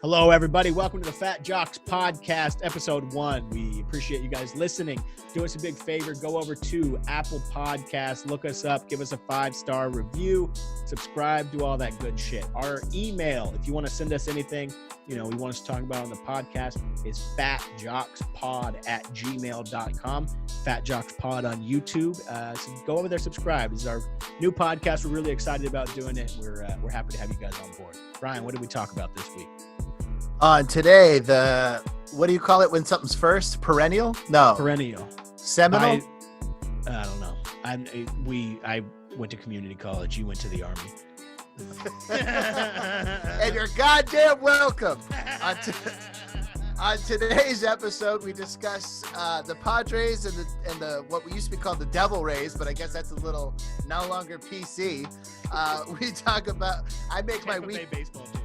Hello, everybody. Welcome to the Fat Jocks Podcast, episode 1. We appreciate you guys listening. Do us a big favor. Go over to Apple Podcasts, look us up, give us a 5-star review, subscribe, do all that good shit. Our email, if you want to send us anything, we want us to talk about on the podcast, is FatJocksPod@gmail.com. FatJocksPod on YouTube. So go over there, subscribe. This is our new podcast. We're really excited about doing it. We're happy to have you guys on board. Brian, what did we talk about this week? Today, what do you call it when something's first? Perennial? No. Perennial. Seminal? I don't know. I went to community college. You went to the Army. And you're goddamn welcome. On today's episode, we discuss the Padres and the what we used to be called the Devil Rays, but I guess that's a little no longer PC. We talk about Tampa Bay baseball team.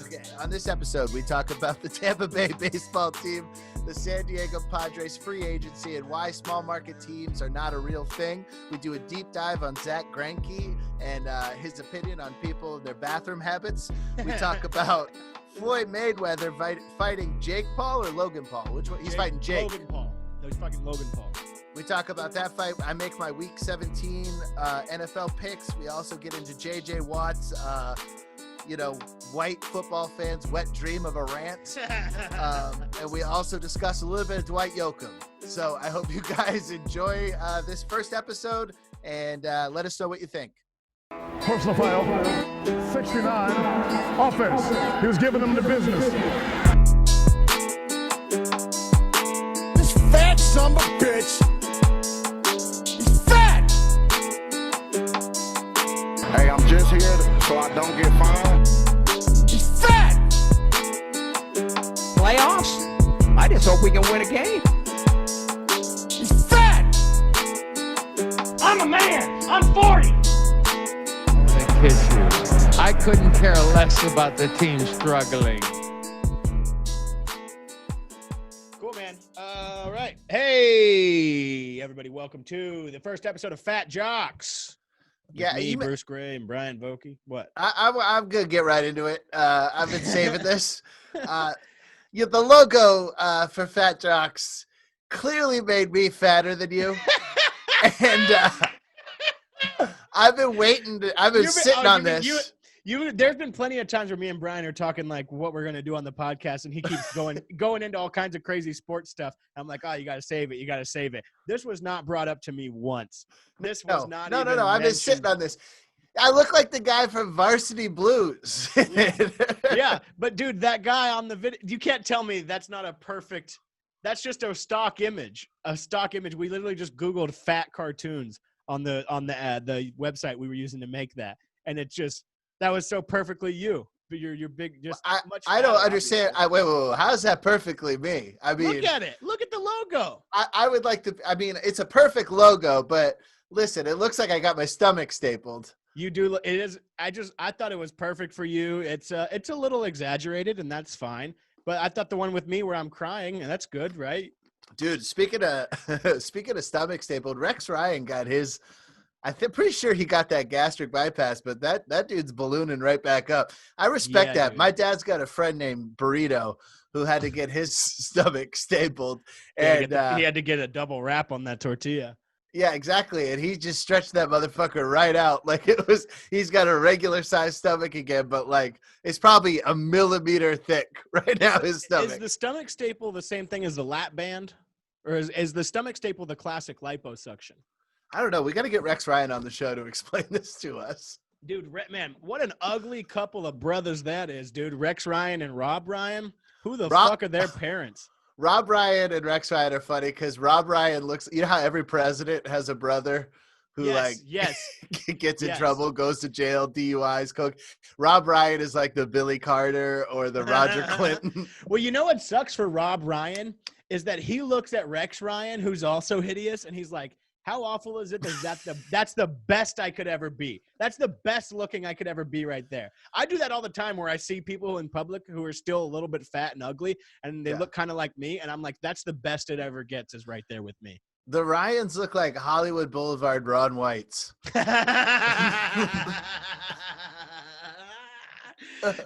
Okay, on this episode, we talk about the Tampa Bay baseball team, the San Diego Padres free agency, and why small market teams are not a real thing. We do a deep dive on Zach Greinke and his opinion on people and their bathroom habits. We talk about Floyd Mayweather fighting Jake Paul or Logan Paul. Which one? He's fighting Jake. Logan Paul. No, he's fucking Logan Paul. We talk about that fight. I make my Week 17 NFL picks. We also get into J.J. Watt's white football fans' wet dream of a rant. And we also discuss a little bit of Dwight Yoakam. So I hope you guys enjoy this first episode and let us know what you think. Personal foul, 69, offense. He was giving them the business. This fat son of a bitch. He's fat. Hey, I'm just here so I don't get fined. He's fat. Playoffs? I just hope we can win a game. He's fat. I'm a man. I'm 40. Kiss you. I couldn't care less about the team struggling. Cool, man. All right. Hey, everybody. Welcome to the first episode of Fat Jocks. With me, Bruce Gray, and Brian Vokey. What? I'm going to get right into it. I've been saving this. The logo for Fat Jocks clearly made me fatter than you. And I've been waiting. I've been sitting on this. There's been plenty of times where me and Brian are talking like what we're gonna do on the podcast, and he keeps going into all kinds of crazy sports stuff. I'm like, oh, you gotta save it. You gotta save it. This was not brought up to me once. This was not. No. I've been sitting on this. I look like the guy from Varsity Blues. Yeah, but dude, that guy on the video, you can't tell me that's not a perfect. That's just a stock image. We literally just Googled fat cartoons on the website we were using to make that, and that was so perfectly you. But you're big, just much. I don't understand. Wait, how is that perfectly me? I mean, look at it. Look at the logo. I would like to. I mean, it's a perfect logo, but listen, it looks like I got my stomach stapled. You do. It is. I thought it was perfect for you. It's a little exaggerated, and that's fine. But I thought the one with me where I'm crying, and that's good, right? Dude, speaking of stomach stapled, Rex Ryan got his. Pretty sure he got that gastric bypass, but that dude's ballooning right back up. I respect that. Dude. My dad's got a friend named Burrito who had to get his stomach stapled, and he had to get a double wrap on that tortilla. Yeah, exactly. And he just stretched that motherfucker right out. Like he's got a regular sized stomach again, but like it's probably a millimeter thick right now, his stomach. Is the stomach staple the same thing as the lap band? Or is the stomach staple the classic liposuction? I don't know. We got to get Rex Ryan on the show to explain this to us. Dude, man, what an ugly couple of brothers that is, dude. Rex Ryan and Rob Ryan. Who the fuck are their parents? Rob Ryan and Rex Ryan are funny because Rob Ryan looks – you know how every president has a brother who gets in trouble, goes to jail, DUIs, coke? Rob Ryan is like the Billy Carter or the Roger Clinton. Well, you know what sucks for Rob Ryan is that he looks at Rex Ryan, who's also hideous, and he's like, how awful is it that that's the best I could ever be? That's the best looking I could ever be right there. I do that all the time where I see people in public who are still a little bit fat and ugly, and they look kind of like me, and I'm like, that's the best it ever gets is right there with me. The Ryans look like Hollywood Boulevard Ron Whites.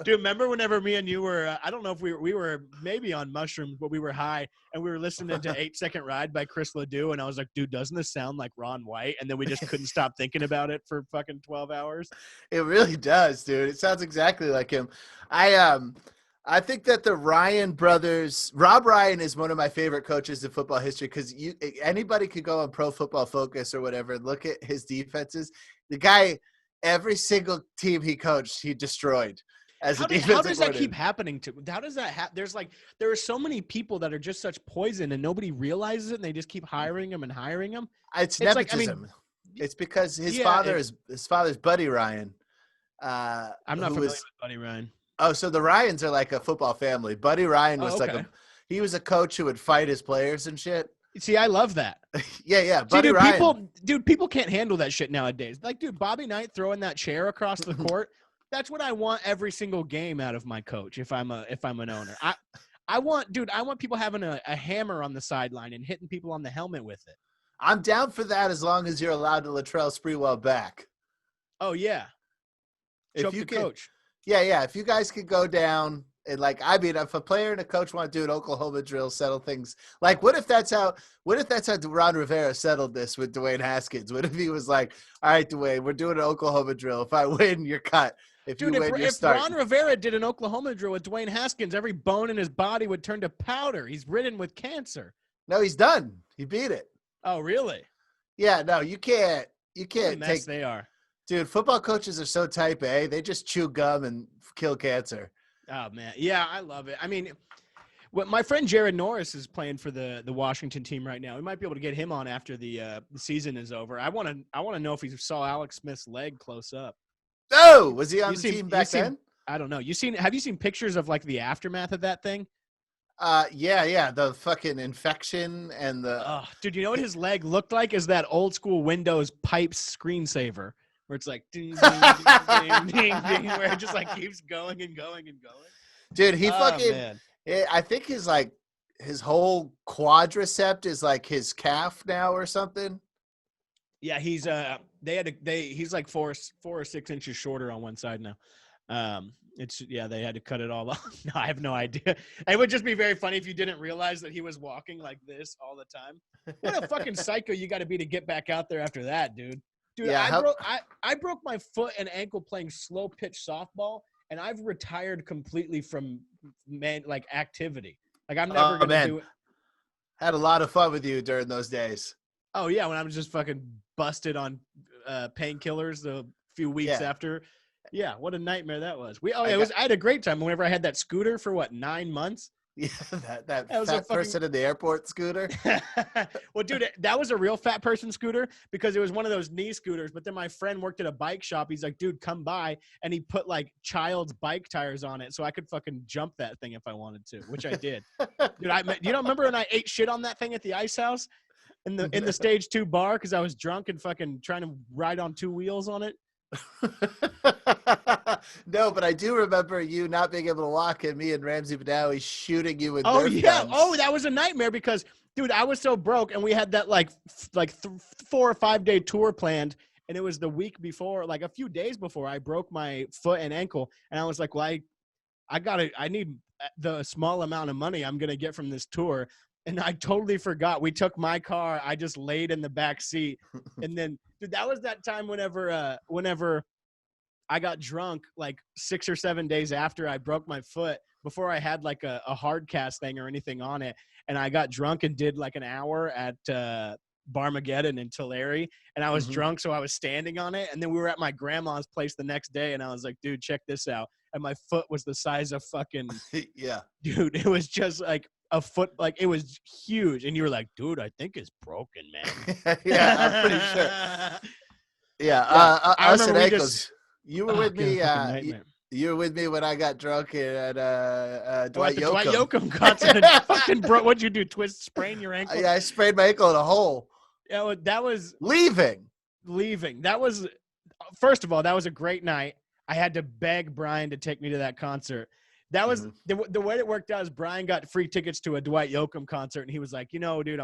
Dude, remember whenever me and you were, I don't know if we were maybe on mushrooms, but we were high and we were listening to 8 Second Ride by Chris Ledoux. And I was like, dude, doesn't this sound like Ron White? And then we just couldn't stop thinking about it for fucking 12 hours. It really does, dude. It sounds exactly like him. I think that the Ryan brothers, Rob Ryan is one of my favorite coaches in football history because anybody could go on Pro Football Focus or whatever and look at his defenses. The guy, every single team he coached, he destroyed. How does that keep happening to? How does that happen? There are so many people that are just such poison and nobody realizes it and they just keep hiring them and hiring them. It's nepotism. It's because his father's Buddy Ryan. I'm not familiar with Buddy Ryan. Oh, so the Ryans are like a football family. Buddy Ryan was he was a coach who would fight his players and shit. See, I love that. Yeah. Buddy Ryan. People can't handle that shit nowadays. Like, dude, Bobby Knight throwing that chair across the court. That's what I want every single game out of my coach. If I'm an owner, I want people having a hammer on the sideline and hitting people on the helmet with it. I'm down for that as long as you're allowed to Latrell Sprewell back. Oh yeah. If you can, coach. Yeah. If you guys could go down and if a player and a coach want to do an Oklahoma drill, settle things. Like, what if that's how Ron Rivera settled this with Dwayne Haskins? What if he was like, all right, Dwayne, we're doing an Oklahoma drill. If I win, you're cut. If Ron Rivera did an Oklahoma drill with Dwayne Haskins, every bone in his body would turn to powder. He's ridden with cancer. No, he's done. He beat it. Oh, really? Yeah, no, you can't They are. Dude, football coaches are so type A. They just chew gum and kill cancer. Oh, man. Yeah, I love it. I mean, my friend Jared Norris is playing for the Washington team right now. We might be able to get him on after the season is over. I want to know if he saw Alex Smith's leg close up. Oh, was he on the team back then? I don't know. Have you seen pictures of like the aftermath of that thing? Yeah. The fucking infection and the. Oh, dude, you know what his leg looked like? Is that old school Windows pipes screensaver where it's like ding, ding, ding, ding, ding, where it just like keeps going and going and going. Dude, he I think his whole quadricep is like his calf now or something. Yeah, he's he's like 4 or 6 inches shorter on one side now. They had to cut it all off. No, I have no idea. It would just be very funny if you didn't realize that he was walking like this all the time. What a fucking psycho you got to be to get back out there after that, dude. Dude, yeah, I broke my foot and ankle playing slow pitch softball, and I've retired completely from activity. Like I'm never gonna do it. Had a lot of fun with you during those days. Oh yeah, when I was just fucking busted on painkillers a few weeks after. Yeah, what a nightmare that was. I had a great time whenever I had that scooter for 9 months. Yeah, that was fat person in the airport scooter. Well, dude, that was a real fat person scooter because it was one of those knee scooters. But then my friend worked at a bike shop. He's like, dude, come by. And he put like child's bike tires on it so I could fucking jump that thing if I wanted to, which I did. Dude, you don't remember when I ate shit on that thing at the Ice House in the Stage 2 bar because I was drunk and fucking trying to ride on 2 wheels on it? No, but I do remember you not being able to walk and me and Ramsey Badawi shooting you with Nerf guns. Oh, that was a nightmare because, dude, I was so broke and we had that 4 or 5 day tour planned, and it was the week before, like a few days before I broke my foot and ankle, and I was like, well, I need the small amount of money I'm gonna get from this tour. And I totally forgot. We took my car. I just laid in the back seat. And then, dude, that was that time whenever I got drunk, like 6 or 7 days after I broke my foot, before I had like a hard cast thing or anything on it. And I got drunk and did like an hour at Barmageddon in Tulare. And I was drunk, so I was standing on it. And then we were at my grandma's place the next day. And I was like, dude, check this out. And my foot was the size of fucking – yeah. Dude, it was just like – a foot, like it was huge, and you were like, dude, I think it's broken, man. Yeah, I'm pretty sure. Yeah, us and ankles. You were with me. You were with me when I got drunk at Dwight Yoakam. Dwight Yoakam concert. Fucking bro, what'd you do? Sprain your ankle? Yeah, I sprained my ankle in a hole. Yeah, well, that was leaving. That was, first of all, that was a great night. I had to beg Brian to take me to that concert. That was the way it worked out is Brian got free tickets to a Dwight Yoakam concert, and he was like, dude,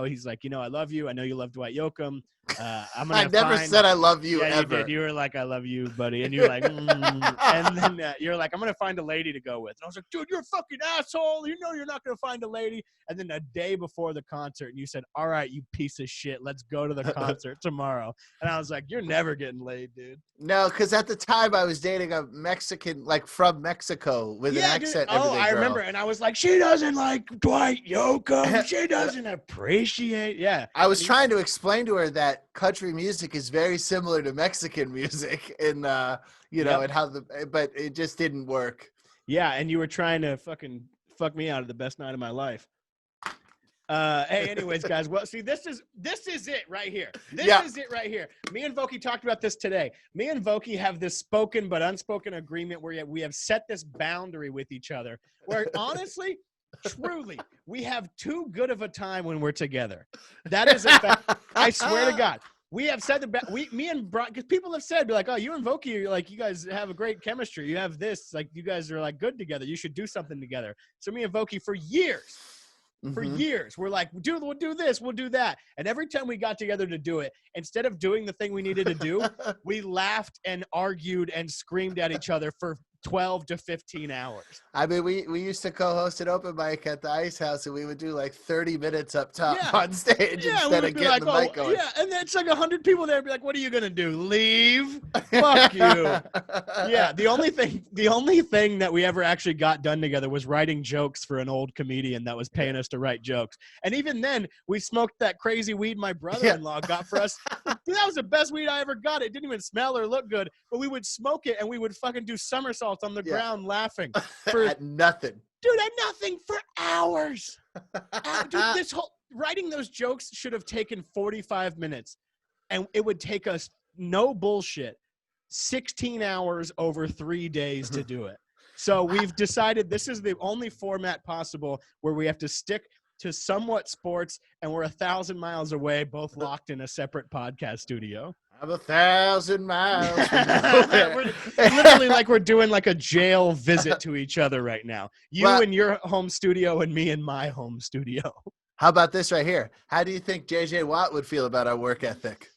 he's like, I love you. I know you love Dwight Yoakam. I'm I gonna never find, said I love you yeah, ever. you did. You were like, I love you, buddy. And you're like, and then you're like, I'm going to find a lady to go with. And I was like, dude, you're a fucking asshole. You know you're not going to find a lady. And then a day before the concert, you said, all right, you piece of shit. Let's go to the concert tomorrow. And I was like, you're never getting laid, dude. No, because at the time I was dating a Mexican, like from Mexico, with an accent. Dude. Oh, I remember. And I was like, she doesn't like Dwight Yoakam. She doesn't appreciate. Yeah. I was trying to explain to her that country music is very similar to Mexican music, and and how but it just didn't work. Yeah, and you were trying to fucking fuck me out of the best night of my life. Hey, anyways, guys. Well, see, this is it right here. This is it right here. Me and Voki talked about this today. Me and Voki have this spoken but unspoken agreement where we have set this boundary with each other. Where honestly, truly, we have too good of a time when we're together. That is a fact. I swear to God. We have said me and Brian, because people have said, be like, oh, you and Voki are like, you guys have a great chemistry. You have this, like, you guys are like good together. You should do something together. So me and Voki for years, we're like, we'll do this, we'll do that. And every time we got together to do it, instead of doing the thing we needed to do, we laughed and argued and screamed at each other for 12 to 15 hours. I mean, we used to co-host an open mic at the Ice House, and we would do like 30 minutes up top on stage instead of getting the mic going. Yeah, and then it's like 100 people there. Be like, what are you gonna do? Leave? Fuck you. Yeah. The only thing that we ever actually got done together was writing jokes for an old comedian that was paying us to write jokes. And even then, we smoked that crazy weed my brother-in-law got for us. That was the best weed I ever got. It didn't even smell or look good, but we would smoke it and we would fucking do somersaults on the ground laughing for at nothing. Dude, at nothing for hours. Dude, writing those jokes should have taken 45 minutes, and it would take us, no bullshit, 16 hours over 3 days to do it. So we've decided this is the only format possible where we have to stick to somewhat sports, and we're 1,000 miles away, both locked in a separate podcast studio. I'm 1,000 miles from we're literally like we're doing like a jail visit to each other right now. You in your home studio and me in my home studio. How about this right here? How do you think JJ Watt would feel about our work ethic?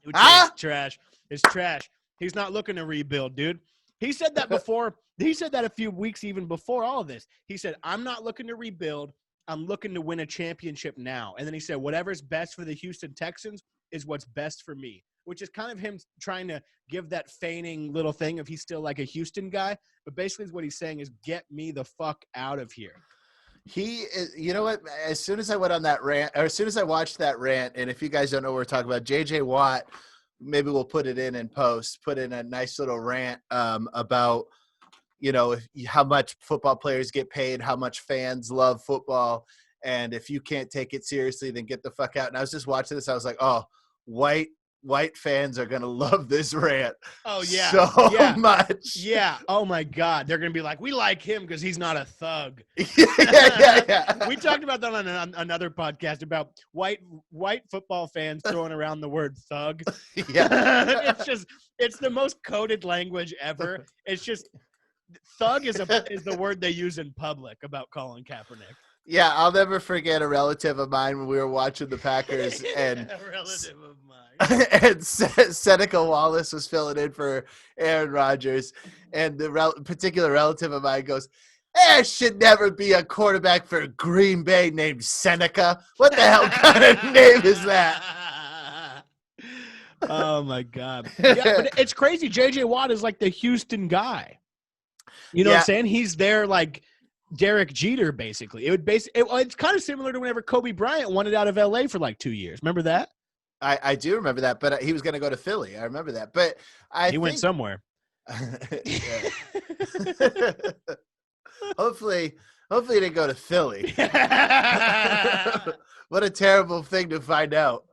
It's trash. It's trash. He's not looking to rebuild, dude. He said that before. He said that a few weeks even before all of this. He said, I'm not looking to rebuild. I'm looking to win a championship now. And then he said, whatever's best for the Houston Texans is what's best for me, which is kind of him trying to give that feigning little thing of he's still like a Houston guy. But basically what he's saying is get me the fuck out of here. He is, you know what? As soon as I went on that rant, or as soon as I watched that rant, and if you guys don't know what we're talking about, JJ Watt, maybe we'll put it in post, put in a nice little rant about, how much football players get paid, how much fans love football. And if you can't take it seriously, then get the fuck out. And I was just watching this. I was like, oh, white fans are going to love this rant. Oh, yeah. So much. Yeah. Oh, my God. They're going to be like, we like him because he's not a thug. Yeah. We talked about that on another podcast about white football fans throwing around the word thug. Yeah. It's the most coded language ever. It's just thug is the word they use in public about Colin Kaepernick. Yeah, I'll never forget a relative of mine when we were watching the Packers, and a relative of mine. And Seneca Wallace was filling in for Aaron Rodgers, and the particular relative of mine goes, "There should never be a quarterback for Green Bay named Seneca. What the hell kind of name is that?" Oh my God! Yeah, but it's crazy. JJ Watt is like the Houston guy. You know what I'm saying? He's there like Derek Jeter, basically. It's kind of similar to whenever Kobe Bryant wanted out of LA for like 2 years. Remember that? I do remember that, but he was going to go to Philly. I remember that, but he went somewhere. Hopefully he didn't go to Philly. What a terrible thing to find out.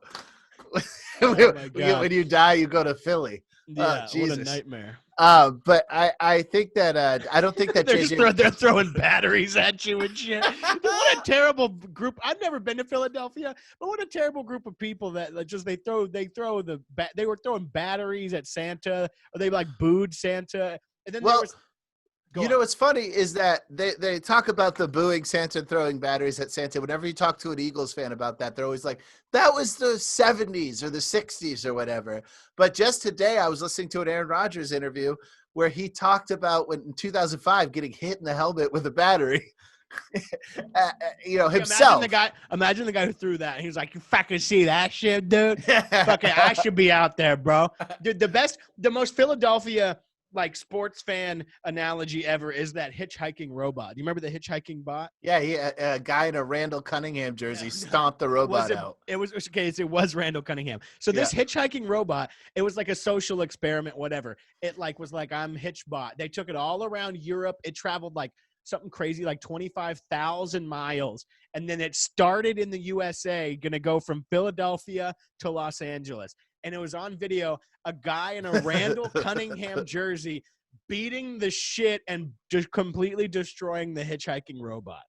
When you die, you go to Philly. Yeah, Jesus. what a nightmare. But I think that I don't think that they're throwing batteries at you and shit. What a terrible group! I've never been to Philadelphia, but what a terrible group of people that they were throwing batteries at Santa, or they like booed Santa, and then Go You on. know what's funny is that they talk about the booing Santa and throwing batteries at Santa. Whenever you talk to an Eagles fan about that, they're always like, that was the 70s or the 60s or whatever. But just today, I was listening to an Aaron Rodgers interview where he talked about when in 2005 getting hit in the helmet with a battery. Himself. Imagine the guy who threw that. He was like, "You fucking see that shit, dude? Fucking, I should be out there, bro." Dude, the most Philadelphia like sports fan analogy ever is that hitchhiking robot. Do you remember the hitchhiking bot? Yeah, a guy in a Randall Cunningham jersey stomped the robot out. It was Randall Cunningham. So this hitchhiking robot, it was like a social experiment, whatever. It was like, I'm Hitchbot. They took it all around Europe. It traveled like something crazy, like 25,000 miles. And then it started in the USA, going to go from Philadelphia to Los Angeles. And it was on video, a guy in a Randall Cunningham jersey beating the shit and just completely destroying the hitchhiking robot.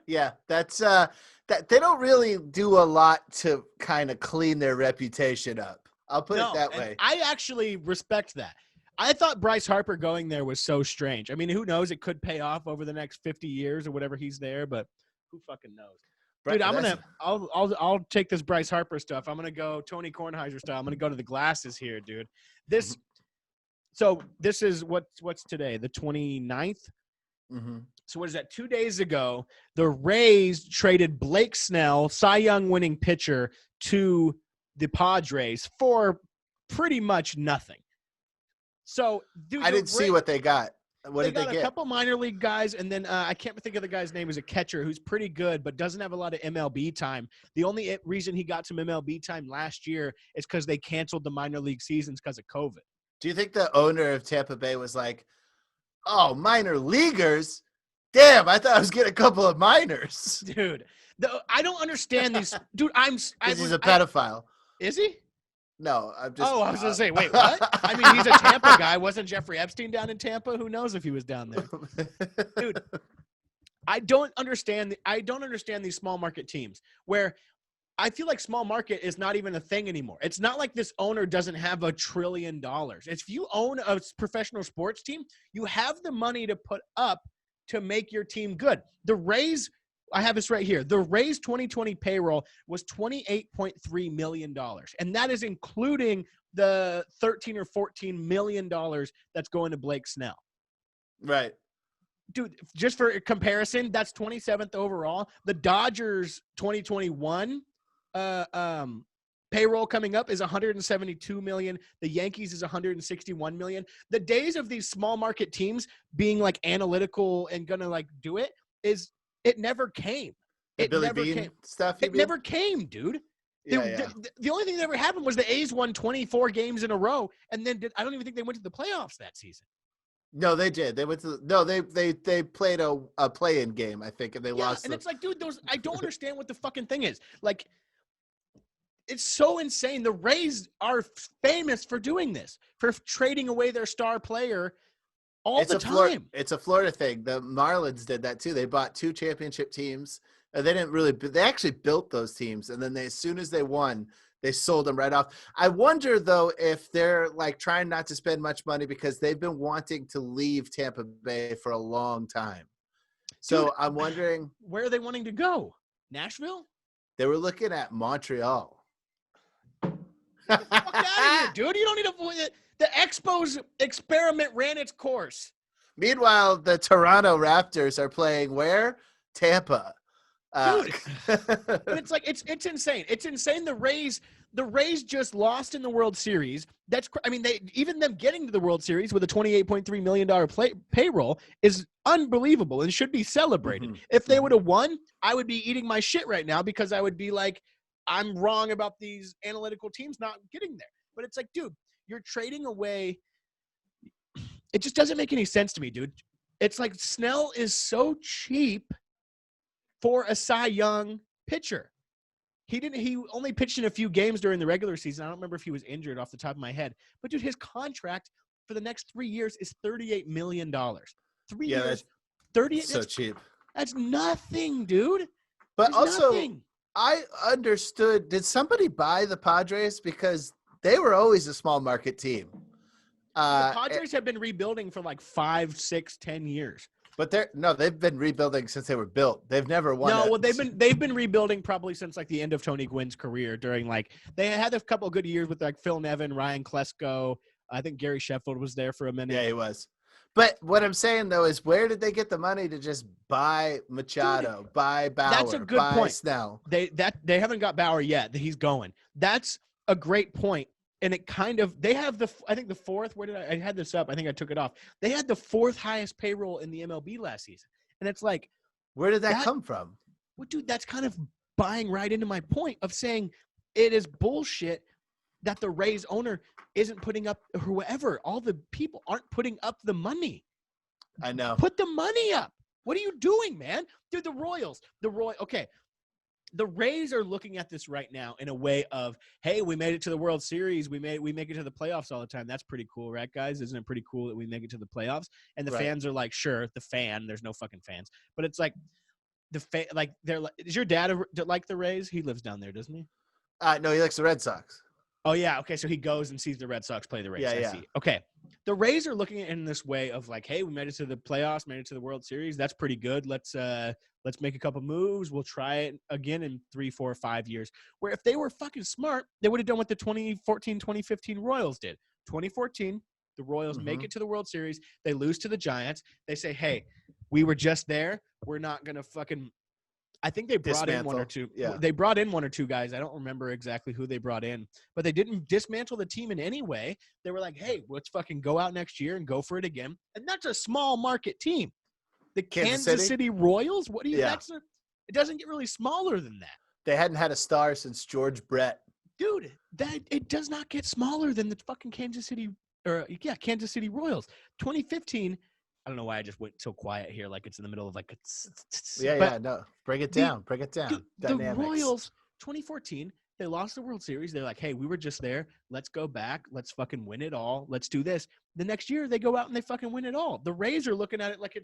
Yeah, that's that they don't really do a lot to kind of clean their reputation up. I'll put it that way. I actually respect that. I thought Bryce Harper going there was so strange. I mean, who knows? It could pay off over the next 50 years or whatever he's there, but who fucking knows? Dude, I'll take this Bryce Harper stuff. I'm gonna go Tony Kornheiser style. I'm gonna go to the glasses here, dude. So this is what's today, the 29th. Mm-hmm. So what is that? 2 days ago, the Rays traded Blake Snell, Cy Young winning pitcher, to the Padres for pretty much nothing. So, dude, I didn't see what they got. What did they get? A couple minor league guys, and then I can't think of the guy's name. Is a catcher who's pretty good, but doesn't have a lot of MLB time. The only reason he got some MLB time last year is because they canceled the minor league seasons because of COVID. Do you think the owner of Tampa Bay was like, "Oh, minor leaguers? Damn, I thought I was getting a couple of minors." Dude, I don't understand these. Dude, he's a pedophile. Is he? No, I'm just. Oh, I was gonna say, wait, what? I mean, he's a Tampa guy. Wasn't Jeffrey Epstein down in Tampa? Who knows if he was down there? Dude, I don't understand these small market teams where I feel like small market is not even a thing anymore. It's not like this owner doesn't have $1 trillion. If you own a professional sports team, you have the money to put up to make your team good. The Rays. I have this right here. The Rays 2020 payroll was $28.3 million. And that is including the $13 or $14 million that's going to Blake Snell. Right. Dude, just for comparison, that's 27th overall. The Dodgers 2021 payroll coming up is $172 million. The Yankees is $161 million. The days of these small market teams being like analytical and going to like do it is – it never came. It never came. Stuff. It never came, dude. The only thing that ever happened was the A's won 24 games in a row, and then I don't even think they went to the playoffs that season. No, they did. They went to they played a play-in game, I think, and they lost. And it's like, dude, I don't understand what the fucking thing is. Like, it's so insane. The Rays are famous for doing this, for trading away their star player. It's a Florida thing. The Marlins did that too. They bought 2 championship teams. They actually built those teams. And then as soon as they won, they sold them right off. I wonder though, if they're like trying not to spend much money because they've been wanting to leave Tampa Bay for a long time. So dude, I'm wondering, where are they wanting to go? Nashville? They were looking at Montreal. Get the fuck out of here, dude. You don't need to avoid it. The Expos experiment ran its course. Meanwhile, the Toronto Raptors are playing where? Tampa. Dude, but it's like it's insane. It's insane. The Rays just lost in the World Series. Even them getting to the World Series with a $28.3 million payroll is unbelievable and should be celebrated. Mm-hmm. If they would have won, I would be eating my shit right now because I would be like, I'm wrong about these analytical teams not getting there. But it's like, dude, you're trading away. It just doesn't make any sense to me, dude. It's like Snell is so cheap for a Cy Young pitcher. He only pitched in a few games during the regular season. I don't remember if he was injured off the top of my head. But, dude, his contract for the next 3 years is $38 million. 3 years, 38. So cheap. That's nothing, dude. But also, nothing. I understood. Did somebody buy the Padres? Because they were always a small market team. The Padres have been rebuilding for like 5, 6, 10 years. But they've been rebuilding since they were built. They've never won. No, well, they've been rebuilding probably since like the end of Tony Gwynn's career. During like they had a couple of good years with like Phil Nevin, Ryan Klesko. I think Gary Sheffield was there for a minute. Yeah, he was. But what I'm saying though is, where did they get the money to just buy Machado, buy Bauer, that's a good buy point. Snell? They haven't got Bauer yet. He's going. That's a great point. And it kind of, they have I think the fourth, I had this up. I think I took it off. They had the fourth highest payroll in the MLB last season. And it's like, where did that come from? Well, dude, that's kind of buying right into my point of saying it is bullshit that the Rays owner isn't putting up, or whoever, all the people aren't putting up the money. I know. Put the money up. What are you doing, man? Dude, okay. The Rays are looking at this right now in a way of, hey, we made it to the World Series. We make it to the playoffs all the time. That's pretty cool, right, guys? Isn't it pretty cool that we make it to the playoffs? And the fans are like, sure, there's no fucking fans. But it's like, they're like, is your dad like the Rays? He lives down there, doesn't he? No, he likes the Red Sox. Oh, yeah. Okay, so he goes and sees the Red Sox play the Rays. I see. Okay. The Rays are looking at it in this way of like, hey, we made it to the playoffs, made it to the World Series. That's pretty good. Let's make a couple moves. We'll try it again in 3, 4, 5 years. Where if they were fucking smart, they would have done what the 2014, 2015 Royals did. 2014, the Royals make it to the World Series. They lose to the Giants. They say, hey, we were just there. We're not going to fucking – I think they brought in one or two. Yeah. They brought in one or two guys. I don't remember exactly who they brought in, but they didn't dismantle the team in any way. They were like, hey, let's fucking go out next year and go for it again. And that's a small market team. The Kansas City Royals? What do you it doesn't get really smaller than that. They hadn't had a star since George Brett. Dude, it does not get smaller than the fucking Kansas City Royals. 2015, I don't know why I just went so quiet here, like it's in the middle of like no. Bring it down. Dude, the Royals, 2014, they lost the World Series. They're like, hey, we were just there. Let's go back. Let's fucking win it all. Let's do this. The next year, they go out and they fucking win it all. The Rays are looking at it like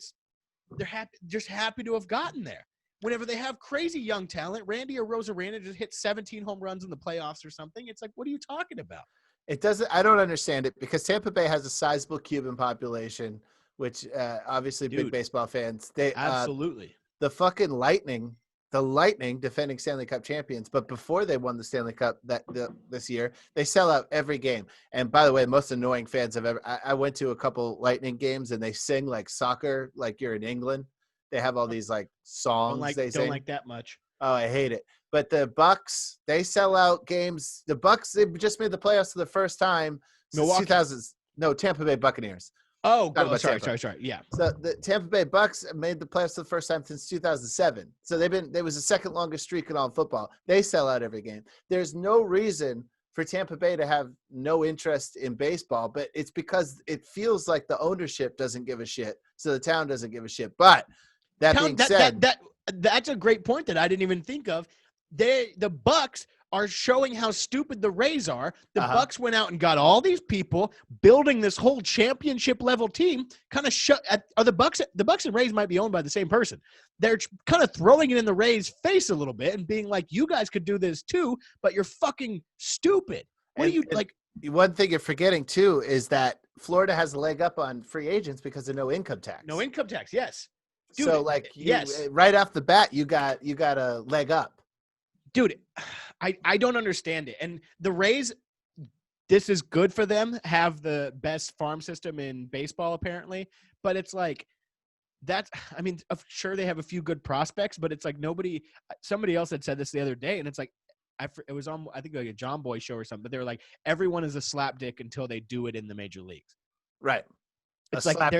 they're happy to have gotten there. Whenever they have crazy young talent, Randy or Rosarena just hit 17 home runs in the playoffs or something. It's like, what are you talking about? I don't understand it, because Tampa Bay has a sizable Cuban population, which obviously big baseball fans. They absolutely the fucking Lightning, defending Stanley Cup champions, but before they won the Stanley Cup this year, they sell out every game. And by the way, most annoying fans I've ever. I went to a couple Lightning games and they sing like soccer, like you're in England. They have all these like songs they sing. Don't like that much. Oh, I hate it. But the Bucks, they sell out games. The Bucks, they just made the playoffs for the first time since 2000s. No, Tampa Bay Buccaneers. Oh, sorry. Yeah. So the Tampa Bay Bucks made the playoffs for the first time since 2007. So there was the second longest streak in all football. They sell out every game. There's no reason for Tampa Bay to have no interest in baseball, but it's because it feels like the ownership doesn't give a shit. So the town doesn't give a shit. But that's a great point that I didn't even think of. The Bucks are showing how stupid the Rays are. The Bucks went out and got all these people building this whole championship level team. Kind of the Bucks and Rays might be owned by the same person. They're kind of throwing it in the Rays' face a little bit and being like, "You guys could do this too, but you're fucking stupid." What do you like? One thing you're forgetting too is that Florida has a leg up on free agents because of no income tax. No income tax, yes. Dude, so right off the bat, you got a leg up. Dude, I don't understand it. And the Rays, this is good for them, have the best farm system in baseball apparently. But it's like, sure they have a few good prospects, but it's like somebody else had said this the other day, and it's like, it was on, I think like a John Boy show or something, but they were like, everyone is a slapdick until they do it in the major leagues. Right. It's like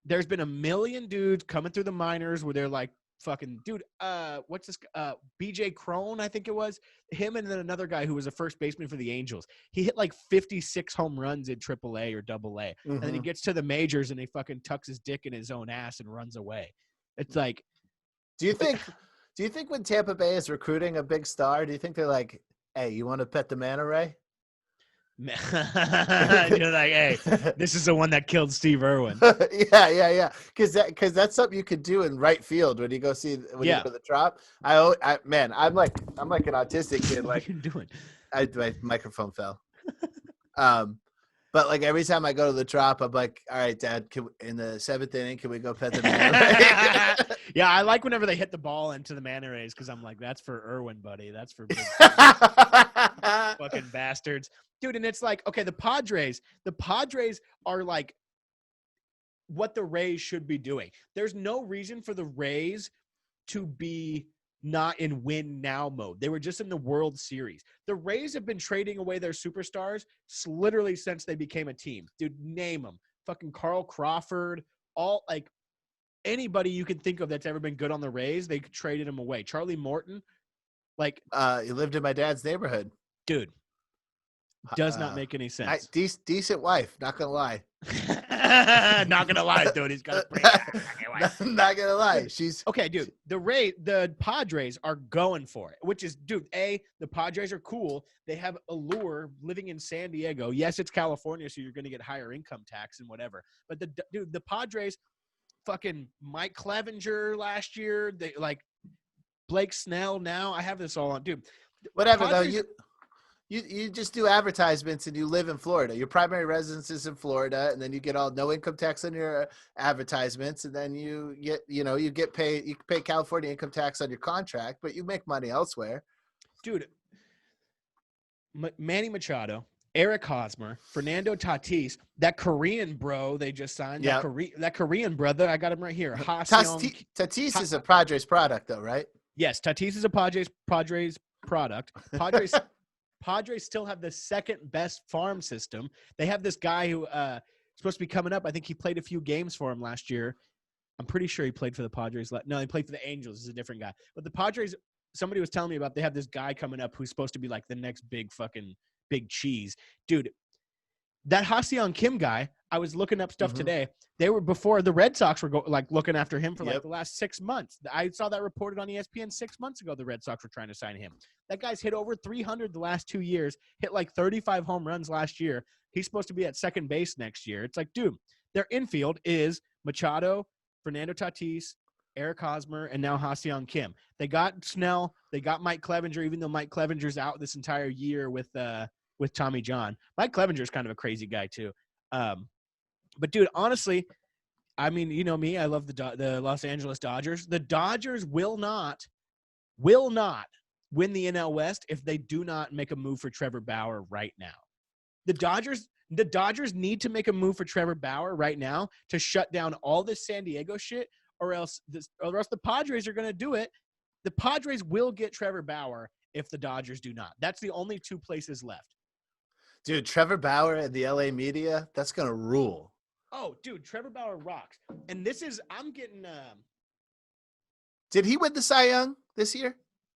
there's been a million dudes coming through the minors where they're like, fucking dude, what's this? BJ Crone, I think it was him, and then another guy who was a first baseman for the Angels. He hit like 56 home runs in AAA or AA, and then he gets to the majors and he fucking tucks his dick in his own ass and runs away. It's like, do you think when Tampa Bay is recruiting a big star, do you think they're like, hey, you want to pet the manta ray? You're like, hey, this is the one that killed Steve Irwin. yeah. Because that's something you could do in right field when you go see you go to the Trop. I'm like an autistic kid. Like, what are you doing? My microphone fell. But like every time I go to the Trop, I'm like, all right, Dad, in the 7th inning, can we go pet the manta ray? Yeah, I like whenever they hit the ball into the manta rays because I'm like, that's for Irwin, buddy. That's for big fucking bastards. Dude, and it's like, okay, the Padres are like what the Rays should be doing. There's no reason for the Rays to be not in win now mode. They were just in the World Series. The Rays have been trading away their superstars literally since they became a team. Dude, name them. Fucking Carl Crawford, all like anybody you can think of that's ever been good on the Rays, they traded him away. Charlie Morton, like he lived in my dad's neighborhood. Dude, does not make any sense. Decent wife, not gonna lie. Not gonna lie, dude. He's got a pretty not gonna lie. She's okay, dude. The Padres are going for it, which is, dude. The Padres are cool. They have allure living in San Diego. Yes, it's California, so you're gonna get higher income tax and whatever. But the Padres, fucking Mike Clevenger last year. They like Blake Snell now. I have this all on, dude. Whatever Padres, though. You just do advertisements and you live in Florida. Your primary residence is in Florida, and then you get all no income tax on your advertisements, and then you get paid. You pay California income tax on your contract, but you make money elsewhere. Dude, Manny Machado, Eric Hosmer, Fernando Tatis, that Korean bro they just signed. Yeah. That Korean brother, I got him right here. Tatis is a Padres product, though, right? Yes, Tatis is a Padres product. Padres still have the second best farm system. They have this guy who is supposed to be coming up. I think he played a few games for him last year. I'm pretty sure he played for the Padres. No, he played for the Angels. He's a different guy. But the Padres, somebody was telling me about, they have this guy coming up who's supposed to be like the next big cheese. Dude, that Ha-Seong Kim guy, I was looking up stuff today. They were before the Red Sox were looking after him for like the last 6 months. I saw that reported on ESPN 6 months ago. The Red Sox were trying to sign him. That guy's hit over 300 the last 2 years, hit like 35 home runs last year. He's supposed to be at second base next year. It's like, dude, their infield is Machado, Fernando Tatis, Eric Hosmer, and now Ha-Seong Kim. They got Snell. They got Mike Clevenger, even though Mike Clevenger's out this entire year with Tommy John. Mike Clevenger's kind of a crazy guy too. But dude, honestly, I mean, you know me, I love the Los Angeles Dodgers. The Dodgers will not win the NL West if they do not make a move for Trevor Bauer right now. The Dodgers need to make a move for Trevor Bauer right now to shut down all this San Diego shit, or else the Padres are going to do it. The Padres will get Trevor Bauer if the Dodgers do not. That's the only two places left. Dude, Trevor Bauer and the LA media, that's going to rule. Oh, dude, Trevor Bauer rocks. And I'm getting Did he win the Cy Young this year?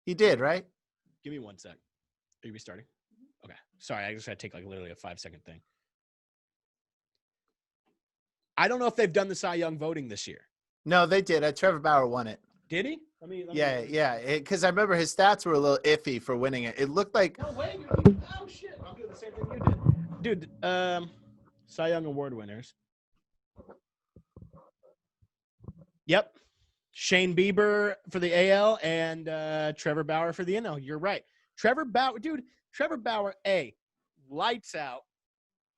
He did, right? Give me 1 sec. Are you restarting? Okay. Sorry, I just had to take like literally a 5-second thing. I don't know if they've done the Cy Young voting this year. No, they did. Trevor Bauer won it. Did he? Let me yeah. Because I remember his stats were a little iffy for winning it. It looked like. No way. Oh shit! I'm doing the same thing you did, dude. Cy Young Award winners. Yep. Shane Bieber for the AL and Trevor Bauer for the NL. You're right. Trevor Bauer, A, lights out.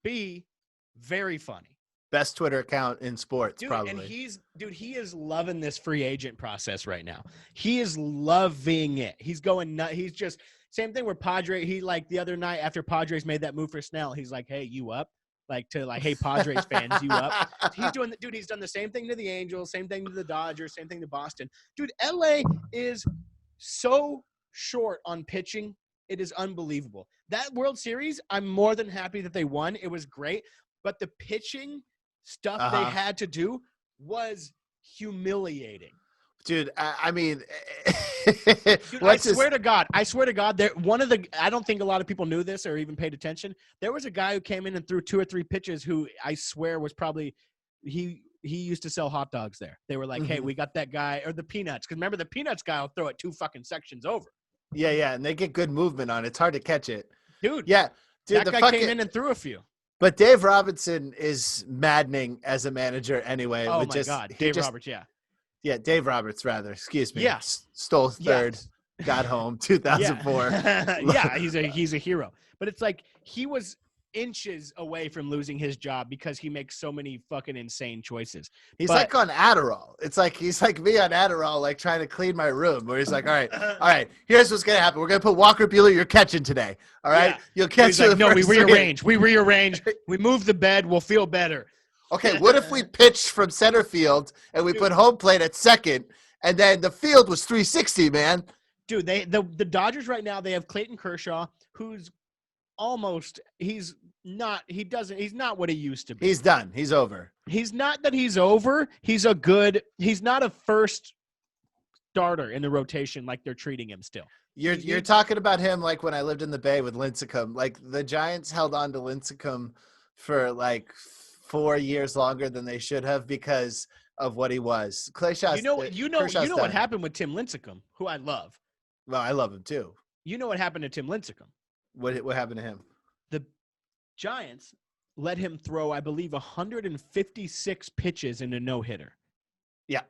B, very funny. Best Twitter account in sports, dude, probably. And he is loving this free agent process right now. He is loving it. He's going nuts. He's just same thing with Padres. He like the other night after Padres made that move for Snell, he's like, "Hey, you up?" Hey, Padres fans, you up? He's done the same thing to the Angels, same thing to the Dodgers, same thing to Boston. Dude, LA is so short on pitching. It is unbelievable. That World Series, I'm more than happy that they won. It was great. But the pitching stuff they had to do was humiliating. Dude, I mean, dude, I swear to God, I don't think a lot of people knew this or even paid attention. There was a guy who came in and threw 2 or 3 pitches who I swear was probably he used to sell hot dogs there. They were like, "Hey, we got that guy," or the Peanuts. Because remember, the Peanuts guy will throw it 2 fucking sections over. Yeah, and they get good movement on it. It's hard to catch it. Dude, that guy came in and threw a few. But Dave Robinson is maddening as a manager anyway. Oh, my God. Dave Roberts, yeah. Yeah, Dave Roberts, rather. Excuse me. Yes. Stole third, got home, 2004. Yeah, he's a hero. But it's like he was inches away from losing his job because he makes so many fucking insane choices. He's like on Adderall. It's like he's like me on Adderall, like trying to clean my room. Where he's like, all right. Here's what's gonna happen. We're gonna put Walker Buehler. You're catching today. All right, Yeah. You'll catch. He's like, no, we rearrange. We move the bed. We'll feel better. Okay, what if we pitched from center field and we put home plate at second, and then the field was 360, man? Dude, the Dodgers right now, they have Clayton Kershaw, who's he's not what he used to be. He's done. He's over. He's not that he's over. He's not a first starter in the rotation like they're treating him still. You're talking about him like when I lived in the Bay with Lincecum. Like the Giants held on to Lincecum for like 4 years longer than they should have because of what he was. Kershaw's what happened with Tim Lincecum, who I love. Well, I love him too. You know what happened to Tim Lincecum? What happened to him? The Giants let him throw, I believe, 156 pitches in a no-hitter. Yeah.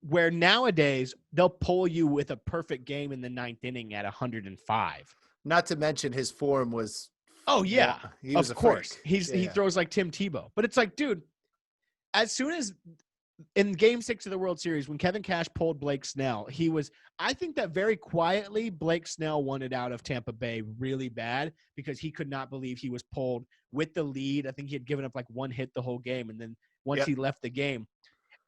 Where nowadays they'll pull you with a perfect game in the ninth inning at 105. Not to mention his form was. Oh yeah, he was of course. He throws like Tim Tebow, but it's like, dude, as soon as in Game 6 of the World Series when Kevin Cash pulled Blake Snell, I think that very quietly Blake Snell wanted out of Tampa Bay really bad because he could not believe he was pulled with the lead. I think he had given up like one hit the whole game, and then once he left the game,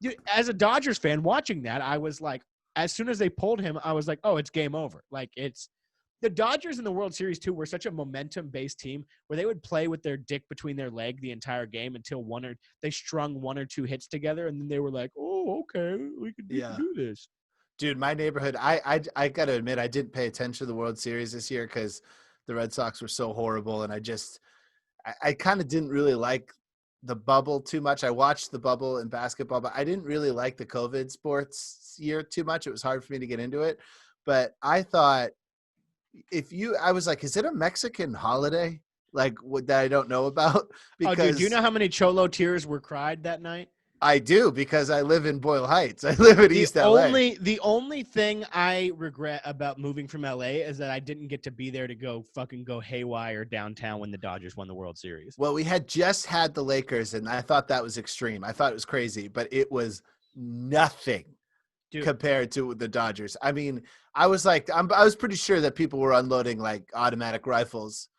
dude, as a Dodgers fan watching that, I was like, as soon as they pulled him, I was like, oh, it's game over. Like it's. The Dodgers in the World Series, too, were such a momentum-based team where they would play with their dick between their leg the entire game until they strung one or two hits together, and then they were like, oh, okay, we can do this. Dude, my neighborhood, I got to admit, I didn't pay attention to the World Series this year because the Red Sox were so horrible, and I kind of didn't really like the bubble too much. I watched the bubble in basketball, but I didn't really like the COVID sports year too much. It was hard for me to get into it, but I thought, I was like, is it a Mexican holiday? Like that I don't know about? Because dude, do you know how many Cholo tears were cried that night? I do, because I live in Boyle Heights. I live in East LA. The only thing I regret about moving from LA is that I didn't get to be there to go haywire downtown when the Dodgers won the World Series. Well, we had just had the Lakers, and I thought that was extreme. I thought it was crazy, but it was nothing. Dude. Compared to the Dodgers. I mean, I was like, I was pretty sure that people were unloading like automatic rifles.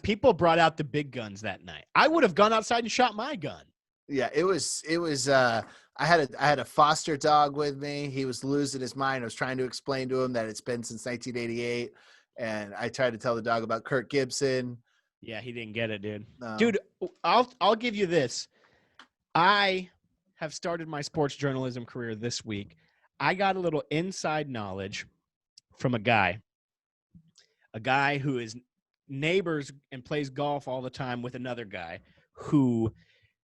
People brought out the big guns that night. I would have gone outside and shot my gun. Yeah, it was. I had a foster dog with me. He was losing his mind. I was trying to explain to him that it's been since 1988, and I tried to tell the dog about Kirk Gibson. Yeah, he didn't get it, dude. No. Dude, I'll give you this. I have started my sports journalism career this week. I got a little inside knowledge from a guy who is neighbors and plays golf all the time with another guy who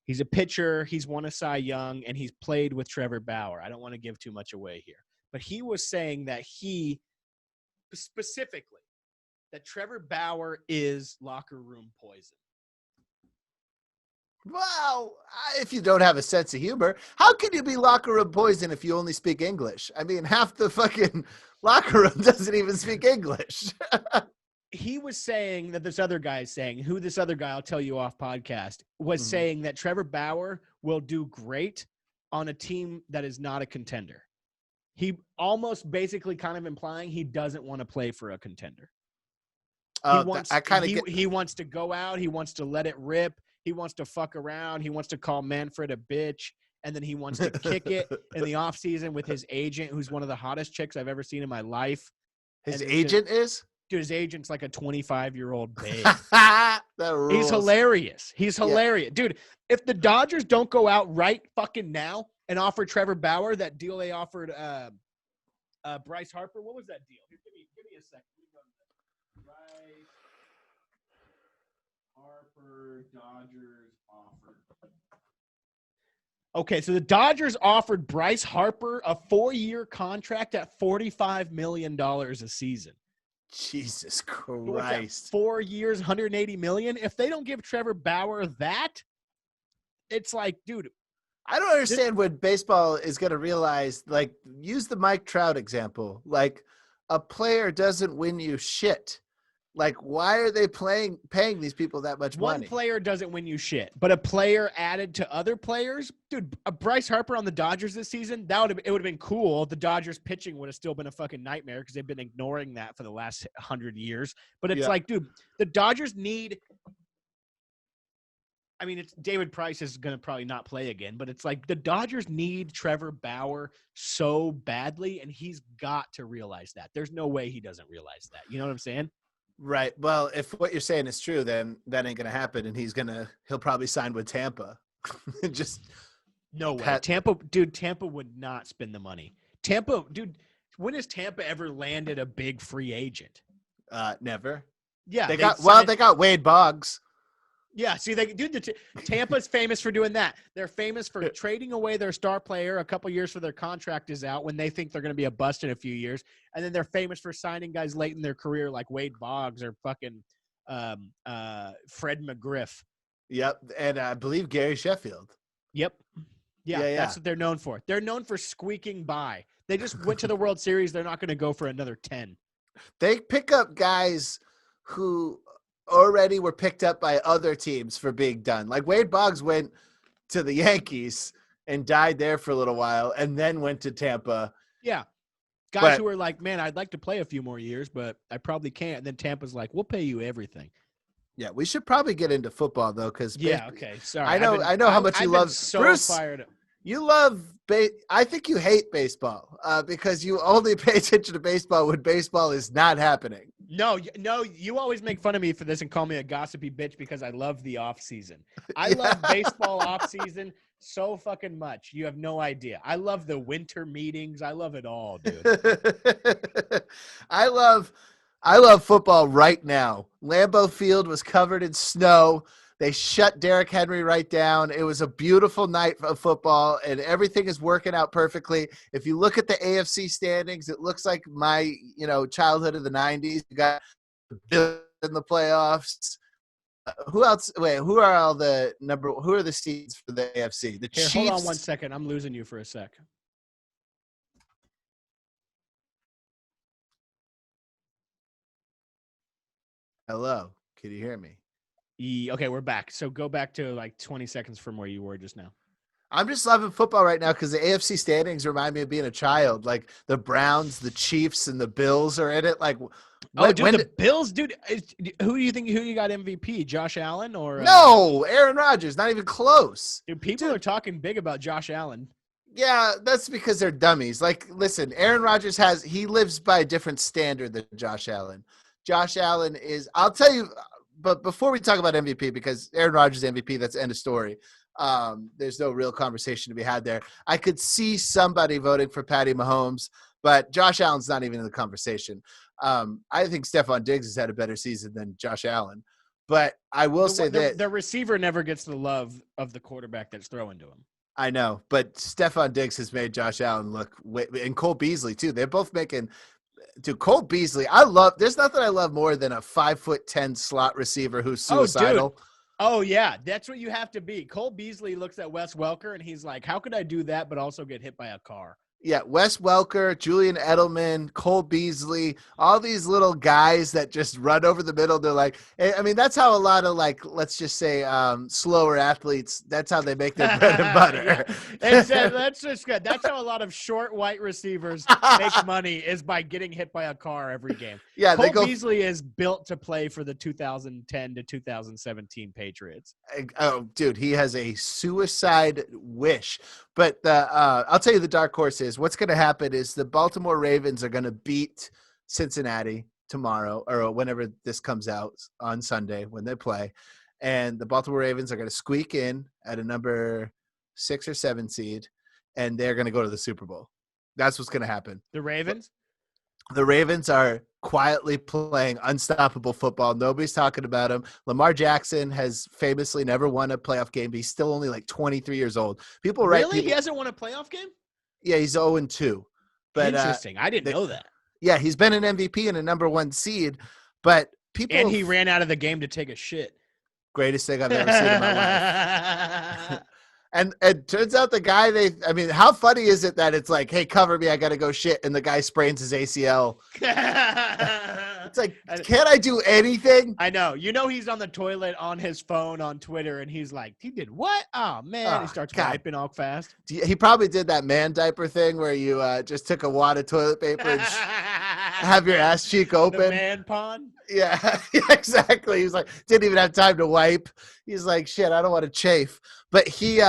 he's a pitcher. He's won a Cy Young, and he's played with Trevor Bauer. I don't want to give too much away here, but he was saying that specifically that Trevor Bauer is locker room poison. Well, if you don't have a sense of humor, how can you be locker room poison if you only speak English? I mean, half the fucking locker room doesn't even speak English. He was saying that this other guy is saying, who this other guy, I'll tell you off podcast, was saying that Trevor Bauer will do great on a team that is not a contender. He almost basically kind of implying he doesn't want to play for a contender. He wants to go out. He wants to let it rip. He wants to fuck around. He wants to call Manfred a bitch. And then he wants to kick it in the offseason with his agent, who's one of the hottest chicks I've ever seen in my life. His agent is? Dude, his agent's like a 25-year-old babe. That rules. He's hilarious. Yeah. Dude, if the Dodgers don't go out right fucking now and offer Trevor Bauer that deal they offered Bryce Harper, what was that deal? Give me a second. Bryce Harper, Dodgers offered. Okay, so the Dodgers offered Bryce Harper a 4-year contract at $45 million a season. Jesus Christ. 4 years, $180 million. If they don't give Trevor Bauer that, it's like, dude. I don't understand when baseball is going to realize, like, use the Mike Trout example. Like, a player doesn't win you shit. Like, why are they paying these people that much One money? player doesn't win you shit, but a player added to other players, dude. A Bryce Harper on the Dodgers this season, it would have been cool. The Dodgers pitching would have still been a fucking nightmare because they've been ignoring that for the last 100 years. But it's like, dude, the Dodgers need. I mean, it's David Price is going to probably not play again, but it's like the Dodgers need Trevor Bauer so badly, and he's got to realize that. There's no way he doesn't realize that. You know what I'm saying? Right. Well, if what you're saying is true, then that ain't gonna happen, and he'll probably sign with Tampa. Just no way. Tampa would not spend the money. Tampa, dude. When has Tampa ever landed a big free agent? Never. Yeah, they got Wade Boggs. Yeah, see, Tampa's famous for doing that. They're famous for trading away their star player a couple years for their contract is out when they think they're going to be a bust in a few years, and then they're famous for signing guys late in their career like Wade Boggs or fucking Fred McGriff. Yep, and I believe Gary Sheffield. Yep. Yeah, that's what they're known for. They're known for squeaking by. They just went to the World Series. They're not going to go for another 10. They pick up guys who already were picked up by other teams for being done. Like Wade Boggs went to the Yankees and died there for a little while and then went to Tampa. Yeah. Guys who were like, man, I'd like to play a few more years, but I probably can't. And then Tampa's like, we'll pay you everything. Yeah, we should probably get into football though, because okay. Sorry. I know how much you love. So Bruce, fired up. You love I think you hate baseball because you only pay attention to baseball when baseball is not happening. No, you always make fun of me for this and call me a gossipy bitch because I love the off season. I love baseball off season so fucking much. You have no idea. I love the winter meetings. I love it all, dude. I love football right now. Lambeau Field was covered in snow. They shut Derrick Henry right down. It was a beautiful night of football, and everything is working out perfectly. If you look at the AFC standings, it looks like my, childhood of the 90s. You got the Bills in the playoffs. Who else? Wait, who are the seeds for the AFC? The Chiefs. Hold on 1 second. I'm losing you for a sec. Hello. Can you hear me? Okay, we're back. So go back to like 20 seconds from where you were just now. I'm just loving football right now because the AFC standings remind me of being a child. Like the Browns, the Chiefs, and the Bills are in it. Like, the Bills, dude. Who do you got MVP? Josh Allen or no? Aaron Rodgers, not even close. Dude, people are talking big about Josh Allen. Yeah, that's because they're dummies. Like, listen, Aaron Rodgers he lives by a different standard than Josh Allen. Josh Allen is. I'll tell you. But before we talk about MVP, because Aaron Rodgers MVP, that's the end of story. There's no real conversation to be had there. I could see somebody voting for Patty Mahomes, but Josh Allen's not even in the conversation. I think Stephon Diggs has had a better season than Josh Allen. But I will say that the receiver never gets the love of the quarterback that's throwing to him. I know, but Stephon Diggs has made Josh Allen look – and Cole Beasley too. They're both making – Dude, Cole Beasley, there's nothing I love more than a 5'10" slot receiver who's suicidal. Oh, yeah. That's what you have to be. Cole Beasley looks at Wes Welker and he's like, how could I do that but also get hit by a car? Yeah, Wes Welker, Julian Edelman, Cole Beasley, all these little guys that just run over the middle. They're like, I mean, that's how a lot of let's just say slower athletes, that's how they make their bread and butter. That's just good. That's how a lot of short white receivers make money is by getting hit by a car every game. Yeah, Cole Beasley is built to play for the 2010 to 2017 Patriots. Oh, dude, he has a suicide wish. But I'll tell you the dark horse is what's going to happen is the Baltimore Ravens are going to beat Cincinnati tomorrow or whenever this comes out on Sunday when they play. And the Baltimore Ravens are going to squeak in at a number 6 or 7 seed, and they're going to go to the Super Bowl. That's what's going to happen. The Ravens? The Ravens are quietly playing unstoppable football. Nobody's talking about him. Lamar Jackson has famously never won a playoff game, but he's still only like 23 years old. He hasn't won a playoff game? Yeah, he's 0-2. But interesting. I didn't know that. Yeah, he's been an MVP and a number 1 seed, but and he ran out of the game to take a shit. Greatest thing I've ever seen in my life. And it turns out the guy how funny is it that it's like, hey, cover me, I got to go shit, and the guy sprains his ACL. It's like, can't I do anything? I know. You know he's on the toilet on his phone on Twitter, and he's like, he did what? Oh, man. He starts wiping all fast. He probably did that man diaper thing where you just took a wad of toilet paper and have your ass cheek open. The man pond? Yeah, exactly. He's like, didn't even have time to wipe. He's like, shit, I don't want to chafe. But he,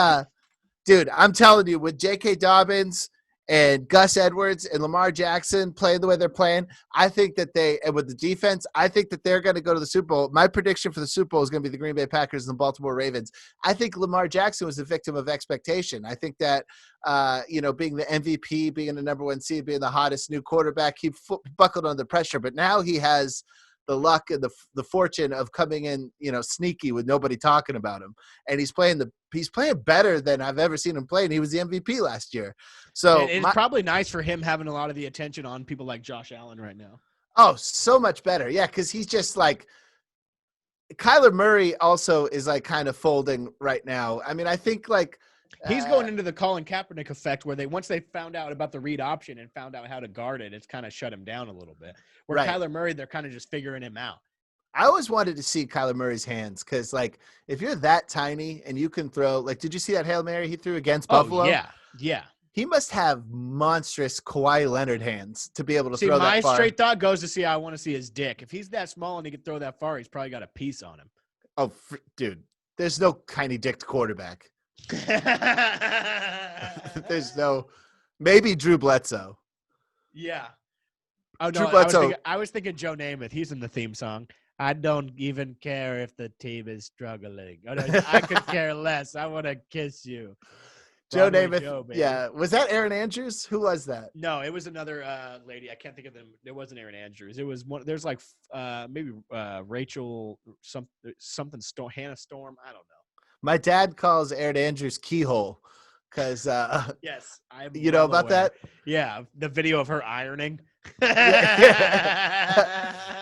dude, I'm telling you, with J.K. Dobbins and Gus Edwards and Lamar Jackson playing the way they're playing, I think that and with the defense, I think that they're going to go to the Super Bowl. My prediction for the Super Bowl is going to be the Green Bay Packers and the Baltimore Ravens. I think Lamar Jackson was a victim of expectation. I think that, being the MVP, being the number one seed, being the hottest new quarterback, he buckled under pressure. But now he has the luck and the fortune of coming in, sneaky with nobody talking about him. And he's playing better than I've ever seen him play. And he was the MVP last year. So it's probably nice for him having a lot of the attention on people like Josh Allen right now. Oh, so much better. Yeah. Cause he's just like, Kyler Murray also is like kind of folding right now. I mean, I think like, he's going into the Colin Kaepernick effect where once they found out about the read option and found out how to guard it, it's kind of shut him down a little bit. Where right. Kyler Murray, they're kind of just figuring him out. I always wanted to see Kyler Murray's hands because, like, if you're that tiny and you can throw, like, did you see that Hail Mary he threw against Buffalo? Yeah. He must have monstrous Kawhi Leonard hands to be able to throw that far. My straight thought goes to I want to see his dick. If he's that small and he can throw that far, he's probably got a piece on him. Oh, dude, there's no tiny-dicked quarterback. There's maybe Drew Bledsoe. Yeah. Oh, Drew no, Bledsoe. I was thinking Joe Namath. He's in the theme song. I don't even care if the team is struggling. I could care less. I want to kiss you. Joe Broadway Namath. Joe, baby. Yeah. Was that Aaron Andrews? Who was that? No, it was another lady. I can't think of them. It wasn't Aaron Andrews. It was one. There's like maybe Rachel something Storm, Hannah Storm. I don't know. My dad calls Aaron Andrews Keyhole because yes, you know about that? Yeah, the video of her ironing. Yeah,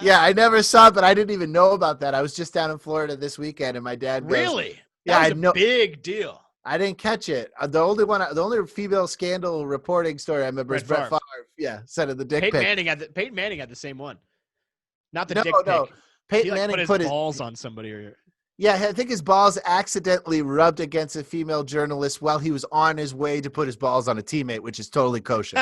I never saw it, but I didn't even know about that. I was just down in Florida this weekend, and my dad goes, really? Yeah, I know. Big deal. I didn't catch it. The only female scandal reporting story I remember is Brett Favre. Yeah, said of the dick pic. Peyton Manning had the same one. Not the dick pic. No. Peyton Manning put his balls on somebody. Yeah, I think his balls accidentally rubbed against a female journalist while he was on his way to put his balls on a teammate, which is totally kosher.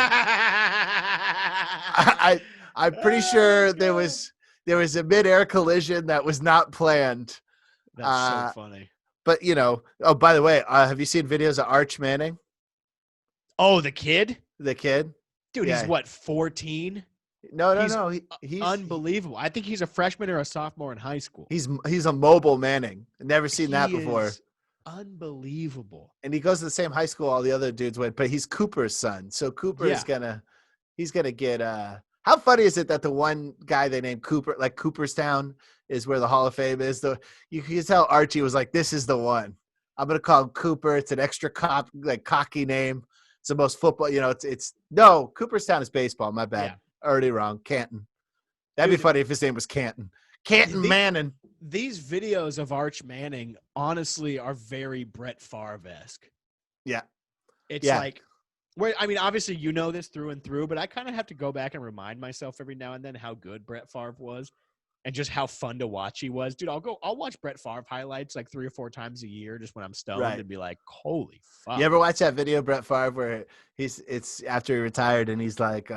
I'm pretty sure there was a mid-air collision that was not planned. That's so funny. But, by the way, have you seen videos of Arch Manning? Oh, the kid? The kid? Dude, yeah. He's what, 14? No. He's unbelievable. I think he's a freshman or a sophomore in high school. He's a mobile Manning. Never seen that before. Unbelievable. And he goes to the same high school all the other dudes went, but he's Cooper's son. So Cooper is gonna get how funny is it that the one guy they named Cooper, like Cooperstown, is where the Hall of Fame is? You can tell Archie was like, this is the one. I'm gonna call him Cooper. It's an extra cocky name. It's the most football, no, Cooperstown is baseball. My bad. Yeah. Already wrong. Canton. That'd be funny if his name was Canton. Manning. These videos of Arch Manning honestly are very Brett Favre-esque. Yeah. It's like, obviously you know this through and through, but I kind of have to go back and remind myself every now and then how good Brett Favre was and just how fun to watch he was. Dude, I'll watch Brett Favre highlights like 3 or 4 times a year just when I'm stoned and be like, holy fuck. You ever watch that video of Brett Favre where it's after he retired and he's like,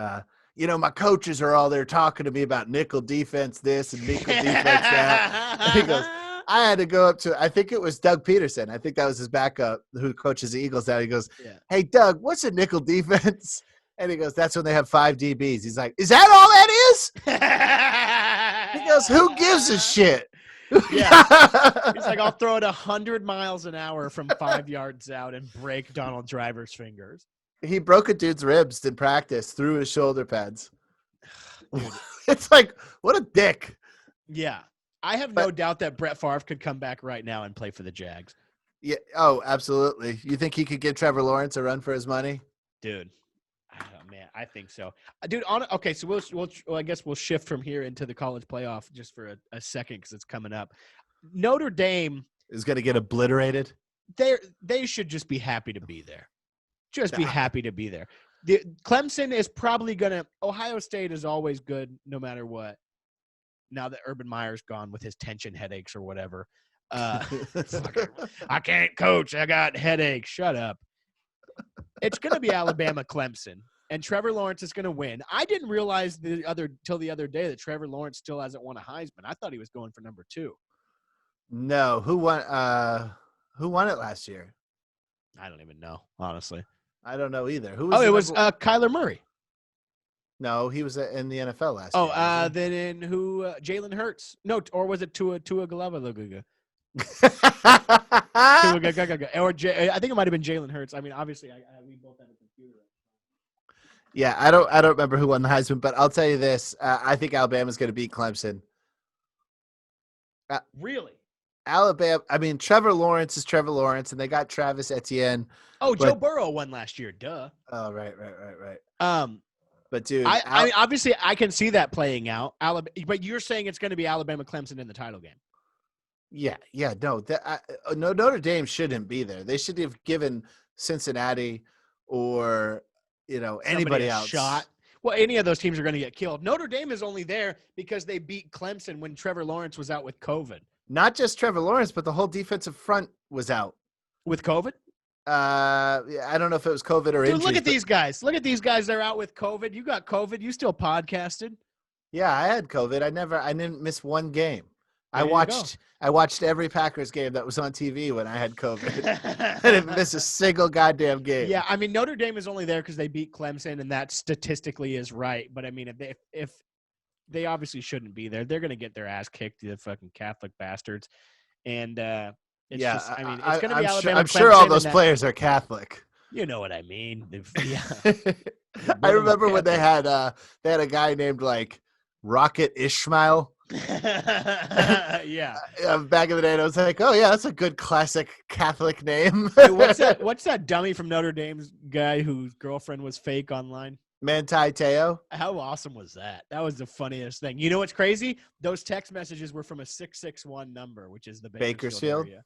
my coaches are all there talking to me about nickel defense this and nickel defense that. And he goes, I had to go up to, I think it was Doug Peterson. I think that was his backup who coaches the Eagles now. He goes, Hey, Doug, what's a nickel defense? And he goes, that's when they have 5 DBs. He's like, is that all that is? He goes, who gives a shit? Yeah. He's like, I'll throw it 100 miles an hour from 5 yards out and break Donald Driver's fingers. He broke a dude's ribs in practice through his shoulder pads. It's like, what a dick. Yeah. I have no doubt that Brett Favre could come back right now and play for the Jags. Yeah. Oh, absolutely. You think he could give Trevor Lawrence a run for his money? Dude. Oh, man, I think so. Dude, okay, so we'll I guess we'll shift from here into the college playoff just for a second because it's coming up. Notre Dame is going to get obliterated. They should just be happy to be there. Be happy to be there. Clemson is probably going to – Ohio State is always good no matter what. now that Urban Meyer's gone with his tension headaches or whatever. Fucker, I can't coach. I got headaches. Shut up. It's going to be Alabama Clemson, and Trevor Lawrence is going to win. I didn't realize till the other day that Trevor Lawrence still hasn't won a Heisman. I thought he was going for number 2. No, who won it last year? I don't even know, honestly. I don't know either. Who was it was Kyler Murray. No, he was in the NFL last year. Oh, then in who? Jalen Hurts. No, or was it Tua Galava? Or I think it might have been Jalen Hurts. I mean, obviously, we both have a computer. Yeah, I don't remember who won the Heisman, but I'll tell you this: I think Alabama's going to beat Clemson. Really? Alabama. I mean, Trevor Lawrence is Trevor Lawrence, and they got Travis Etienne. Oh, Joe Burrow won last year. Duh. Oh, right. But dude, I mean, obviously, I can see that playing out. But you're saying it's going to be Alabama Clemson in the title game. Yeah. No, no, Notre Dame shouldn't be there. They should have given Cincinnati or anybody else shot. Well, any of those teams are going to get killed. Notre Dame is only there because they beat Clemson when Trevor Lawrence was out with COVID. Not just Trevor Lawrence, but the whole defensive front was out with COVID. I don't know if it was COVID or injury. Look at these guys. Look at these guys. They're out with COVID. You got COVID. You still podcasted. Yeah, I had COVID. I didn't miss one game. I watched every Packers game that was on TV when I had COVID. I didn't miss a single goddamn game. Yeah, I mean, Notre Dame is only there because they beat Clemson, and that statistically is right. But I mean, if they obviously shouldn't be there, they're going to get their ass kicked, the fucking Catholic bastards. And it's just, I mean, it's going to be Alabama. I'm sure all those players are Catholic. You know what I mean? Yeah. I remember when they had a guy named like Rocket Ishmael. Yeah. Back in the day, and I was like, oh yeah, that's a good classic Catholic name. Hey, what's that dummy from Notre Dame's guy whose girlfriend was fake online? Manti Te'o. How awesome was that? That was the funniest thing. You know what's crazy? Those text messages were from a 661 number, which is the Bakersfield area.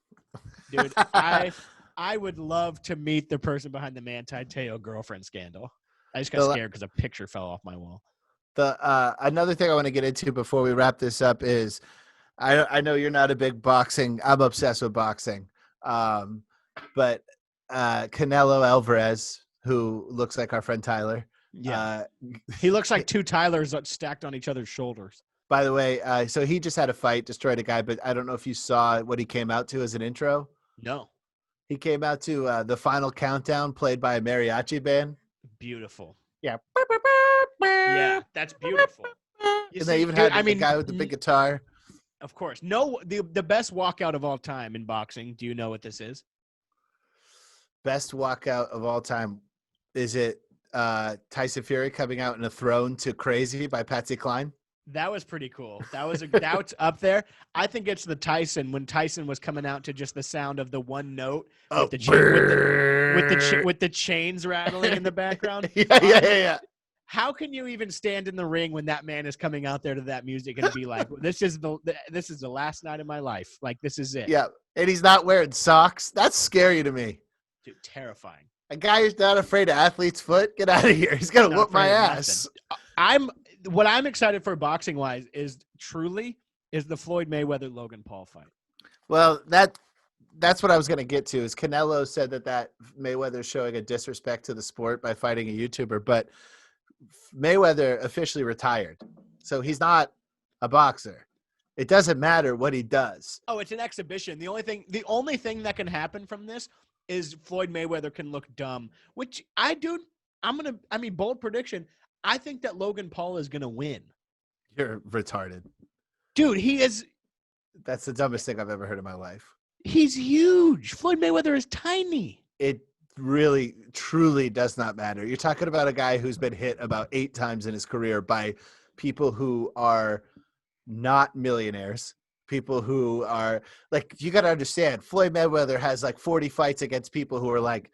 Dude, I would love to meet the person behind the Manti Te'o girlfriend scandal. I just got scared because a picture fell off my wall. Another thing I want to get into before we wrap this up is I know you're not a big boxing. I'm obsessed with boxing. But Canelo Alvarez, who looks like our friend Tyler. Yeah. He looks like two Tylers stacked on each other's shoulders. By the way, so he just had a fight, destroyed a guy, but I don't know if you saw what he came out to as an intro. No. He came out to The Final Countdown played by a mariachi band. Beautiful. Yeah. Yeah, that's beautiful. And they even had the guy with the big guitar. Of course. No, the best walkout of all time in boxing. Do you know what this is? Best walkout of all time. Is it Tyson Fury coming out in a throne to Crazy by Patsy Cline? That was pretty cool. That's up there. I think it's the Tyson when Tyson was coming out to just the sound of the one note with the chains rattling in the background. Yeah. How can you even stand in the ring when that man is coming out there to that music and be like, this is the last night of my life. Like, this is it. Yeah. And he's not wearing socks. That's scary to me. Dude, terrifying. A guy who's not afraid of athlete's foot, get out of here. He's going to whoop my ass. What I'm excited for boxing wise is the Floyd Mayweather Logan Paul fight. Well, that's what I was going to get to is Canelo said that Mayweather's showing a disrespect to the sport by fighting a YouTuber, but Mayweather officially retired. So he's not a boxer. It doesn't matter what he does. Oh, it's an exhibition. The only thing that can happen from this is Floyd Mayweather can look dumb, which bold prediction. I think that Logan Paul is going to win. You're retarded. Dude, he is. That's the dumbest thing I've ever heard in my life. He's huge. Floyd Mayweather is tiny. It really, truly does not matter. You're talking about a guy who's been hit about 8 times in his career by people who are not millionaires. People who are like, you got to understand, Floyd Mayweather has like 40 fights against people who are like,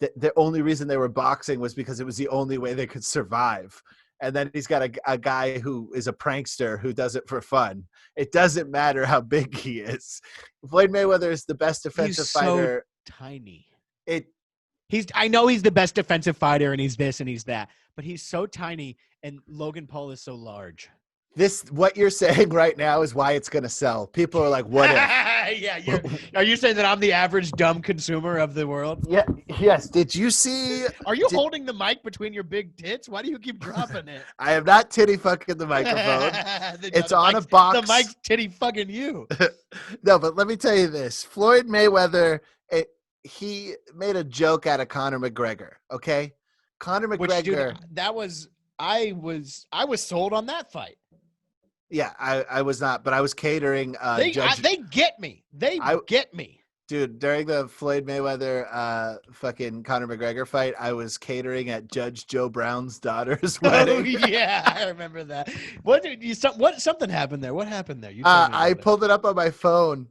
the only reason they were boxing was because it was the only way they could survive. And then he's got a guy who is a prankster who does it for fun. It doesn't matter how big he is. Floyd Mayweather is the best defensive fighter. So tiny. I know he's the best defensive fighter and he's this and he's that, but he's so tiny and Logan Paul is so large. What you're saying right now is why it's going to sell. People are like, what if? Yeah, are you saying that I'm the average dumb consumer of the world? Yeah. Yes. Did you see? Are you holding the mic between your big tits? Why do you keep dropping it? I am not titty fucking the microphone. It's on a box. The mic's titty fucking you. No, but let me tell you this. Floyd Mayweather, he made a joke out of Conor McGregor. Okay. Conor McGregor. I was sold on that fight. Yeah, I was not, but I was catering. They get me. They get me. Dude, during the Floyd Mayweather fucking Conor McGregor fight, I was catering at Judge Joe Brown's daughter's wedding. Oh, yeah, I remember that. Something happened there? What happened there? I pulled it up on my phone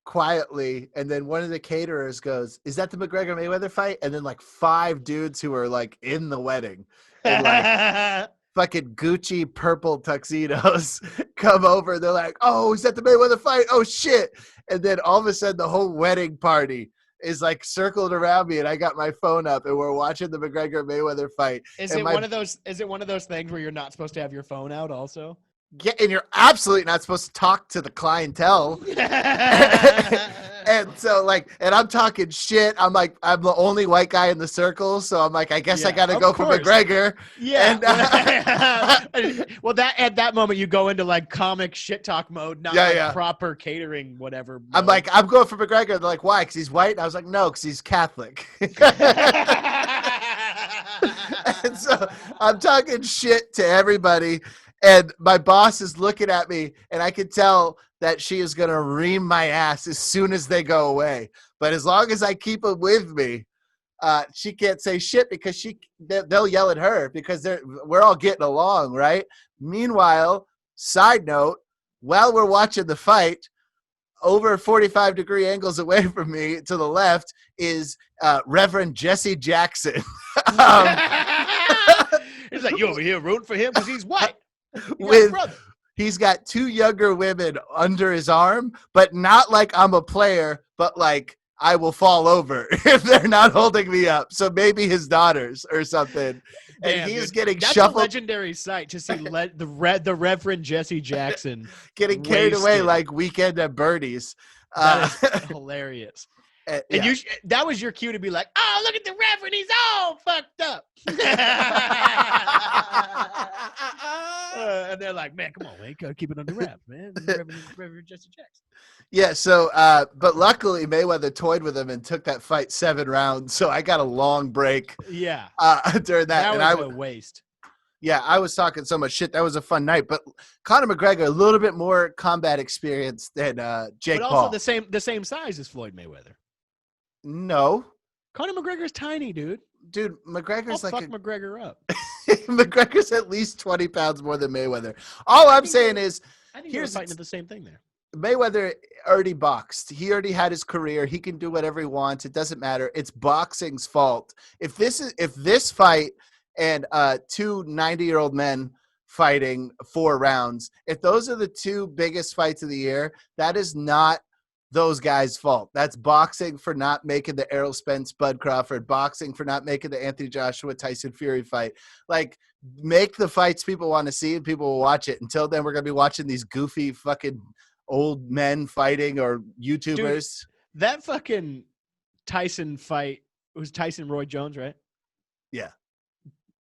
quietly, and then one of the caterers goes, "Is that the McGregor Mayweather fight?" And then like 5 dudes who were like in the wedding, and like fucking Gucci purple tuxedos come over. They're like, "Oh, is that the Mayweather fight? Oh shit!" And then all of a sudden, the whole wedding party is like circled around me, and I got my phone up, and we're watching the McGregor Mayweather fight. Is it one of those things where you're not supposed to have your phone out? Also, yeah, and you're absolutely not supposed to talk to the clientele. And so and I'm talking shit. I'm like, I'm the only white guy in the circle. So I'm like, I guess I got to go for McGregor. Yeah. And, well, at that moment you go into like comic shit talk mode, not proper catering, whatever. Mode. I'm like, I'm going for McGregor. They're like, why? Because he's white. And I was like, no, because he's Catholic. And so I'm talking shit to everybody. And my boss is looking at me, and I can tell that she is going to ream my ass as soon as they go away. But as long as I keep them with me, she can't say shit because they'll yell at her because we're all getting along, right? Meanwhile, side note, while we're watching the fight, over 45-degree angles away from me to the left is Reverend Jesse Jackson. He's like, you over here rooting for him because he's white. He's got 2 younger women under his arm, but not like I'm a player, but like I will fall over if they're not holding me up. So maybe his daughters or something. Damn, and he's dude. getting That's shuffled. A legendary sight to see the Reverend Jesse Jackson getting carried away like Weekend at Bernie's. That is hilarious. Yeah. And that was your cue to be like, oh, look at the Reverend. He's all fucked up. And they're like, man, come on, man. Gotta keep it under wraps, man. Reverend Jesse Jackson. Yeah, so, but luckily Mayweather toyed with him and took that fight 7 rounds. So I got a long break. Yeah. During that. That was a waste. Yeah, I was talking so much shit. That was a fun night. But Conor McGregor, a little bit more combat experience than Jake Paul. But also the same size as Floyd Mayweather. No. Conor McGregor's tiny, dude. Dude, McGregor's fuck McGregor up. McGregor's at least 20 pounds more than Mayweather. All I'm saying is, I think you're fighting at the same thing there. Mayweather already boxed. He already had his career. He can do whatever he wants. It doesn't matter. It's boxing's fault. If this fight and 2 90-year-old men fighting 4 rounds, if those are the 2 biggest fights of the year, that is not those guys' fault. That's boxing for not making the Errol Spence Bud Crawford, boxing for not making the Anthony Joshua Tyson Fury fight. Like, make the fights people want to see and people will watch it. Until then, we're gonna be watching these goofy fucking old men fighting or YouTubers. Dude, that fucking Tyson fight, it was Tyson Roy Jones, right? Yeah.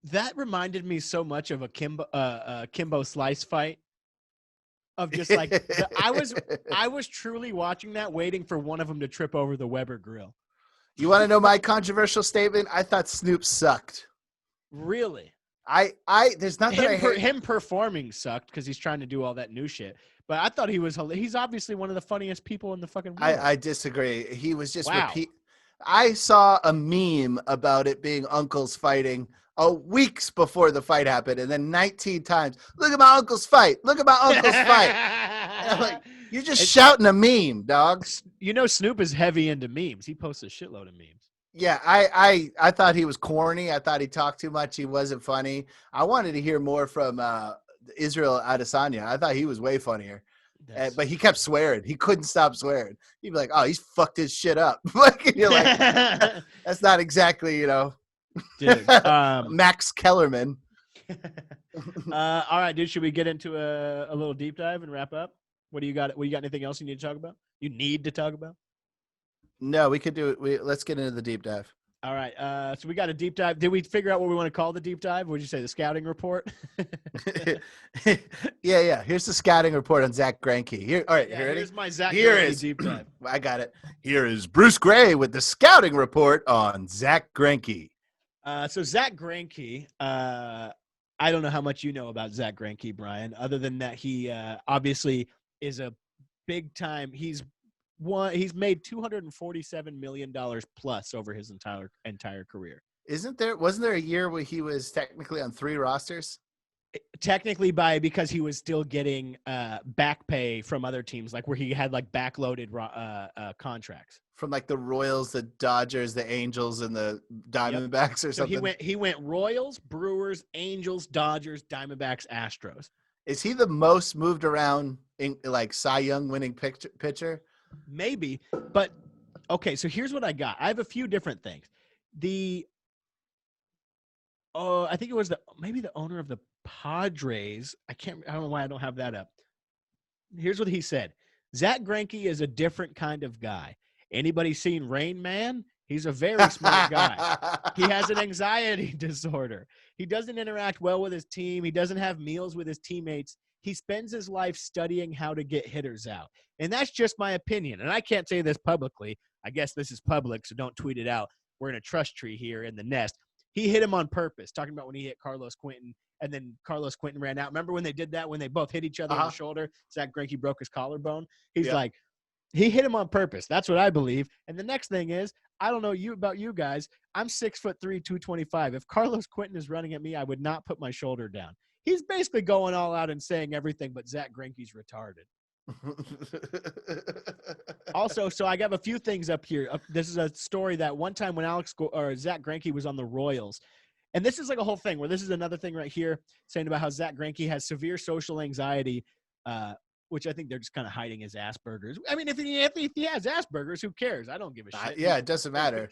That reminded me so much of a Kimbo Slice fight. Of just like I was truly watching that, waiting for one of them to trip over the Weber grill. You want to know my controversial statement? I thought Snoop sucked. Really? There's nothing him performing sucked because he's trying to do all that new shit. But I thought he's obviously one of the funniest people in the fucking world. I disagree. He was just I saw a meme about it being uncles fighting weeks before the fight happened, and then 19 times. Look at my uncle's fight. Look at my uncle's fight. And I'm like, you're just shouting a meme, dog. You know, Snoop is heavy into memes. He posts a shitload of memes. Yeah, I thought he was corny. I thought he talked too much. He wasn't funny. I wanted to hear more from Israel Adesanya. I thought he was way funnier. But he kept swearing. He couldn't stop swearing. He'd be like, oh, he's fucked his shit up. Like, you're like, that's not exactly, Dude, Max Kellerman. All right, dude. Should we get into a little deep dive and wrap up? What do you got? What you got? Anything else you need to talk about? You need to talk about? No, we could do it. Let's get into the deep dive. All right. So we got a deep dive. Did we figure out what we want to call the deep dive? What did you say? The scouting report? Yeah. Here's the scouting report on Zach Greinke. Here, all right. Yeah, you ready? here's my Zach Here Greinke is deep dive. I got it. Here is Bruce Gray with the scouting report on Zach Greinke. So Zach Greinke, I don't know how much you know about Zach Greinke, Brian, other than that he obviously is a big time. He's made $247 million plus over his entire career. Wasn't there a year where he was technically on 3 rosters? Technically because he was still getting back pay from other teams, like where he had like backloaded contracts. From like the Royals, the Dodgers, the Angels, and the Diamondbacks or something. So he went Royals, Brewers, Angels, Dodgers, Diamondbacks, Astros. Is he the most moved around in like Cy Young winning pitcher? Maybe, but okay. So here's what I got. I have a few different things. I think it was maybe the owner of the Padres. I don't know why I don't have that up. Here's what he said. Zach Greinke is a different kind of guy. Anybody seen Rain Man? He's a very smart guy. He has an anxiety disorder. He doesn't interact well with his team. He doesn't have meals with his teammates. He spends his life studying how to get hitters out. And that's just my opinion. And I can't say this publicly. I guess this is public, so don't tweet it out. We're in a trust tree here in the nest. He hit him on purpose, talking about when he hit Carlos Quentin, and then Carlos Quentin ran out. Remember when they did that, when they both hit each other on the shoulder? Zach Greinke broke his collarbone. He's like, he hit him on purpose. That's what I believe. And the next thing is, I don't know about you guys. I'm 6'3", 225. If Carlos Quentin is running at me, I would not put my shoulder down. He's basically going all out and saying everything, but Zach Greinke's retarded. Also, so I got a few things up here. This is a story that one time when Zach Greinke was on the Royals, and this is like a whole thing where this is another thing right here saying about how Zach Greinke has severe social anxiety, which I think they're just kind of hiding his Asperger's. I mean, if he has Asperger's, who cares? I don't give a shit. Yeah, it doesn't matter.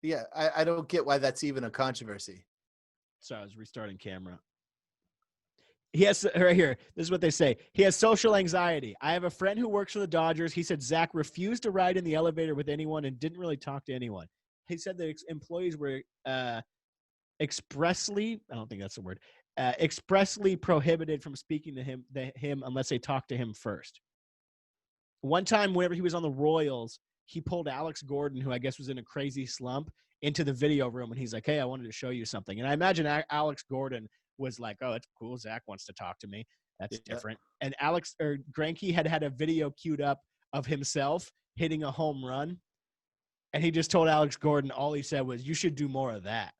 Yeah, I don't get why that's even a controversy. So I was restarting camera. He has right here. This is what they say. He has social anxiety. I have a friend who works for the Dodgers. He said Zach refused to ride in the elevator with anyone and didn't really talk to anyone. He said that employees were expressly, I don't think that's the word, expressly prohibited from speaking to him unless they talked to him first. One time, whenever he was on the Royals, he pulled Alex Gordon, who I guess was in a crazy slump, into the video room, and he's like, "Hey, I wanted to show you something." And I imagine Alex Gordon was like, "Oh, it's cool. Zach wants to talk to me. That's different." And Greinke had a video queued up of himself hitting a home run, and he just told Alex Gordon, all he said was, "You should do more of that."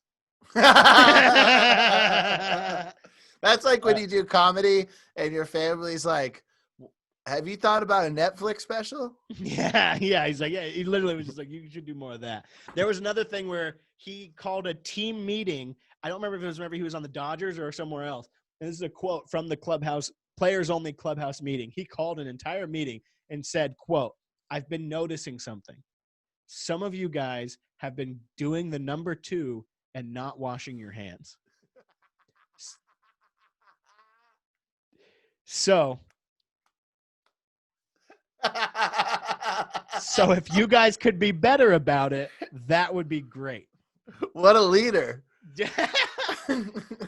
That's like when you do comedy and your family's like, have you thought about a Netflix special? Yeah. He's like, yeah, he literally was just like, you should do more of that. There was another thing where he called a team meeting. I don't remember if it was whenever he was on the Dodgers or somewhere else. And this is a quote from the clubhouse, players only clubhouse meeting. He called an entire meeting and said, quote, "I've been noticing something. Some of you guys have been doing the number 2 and not washing your hands." So if you guys could be better about it, that would be great. What a leader.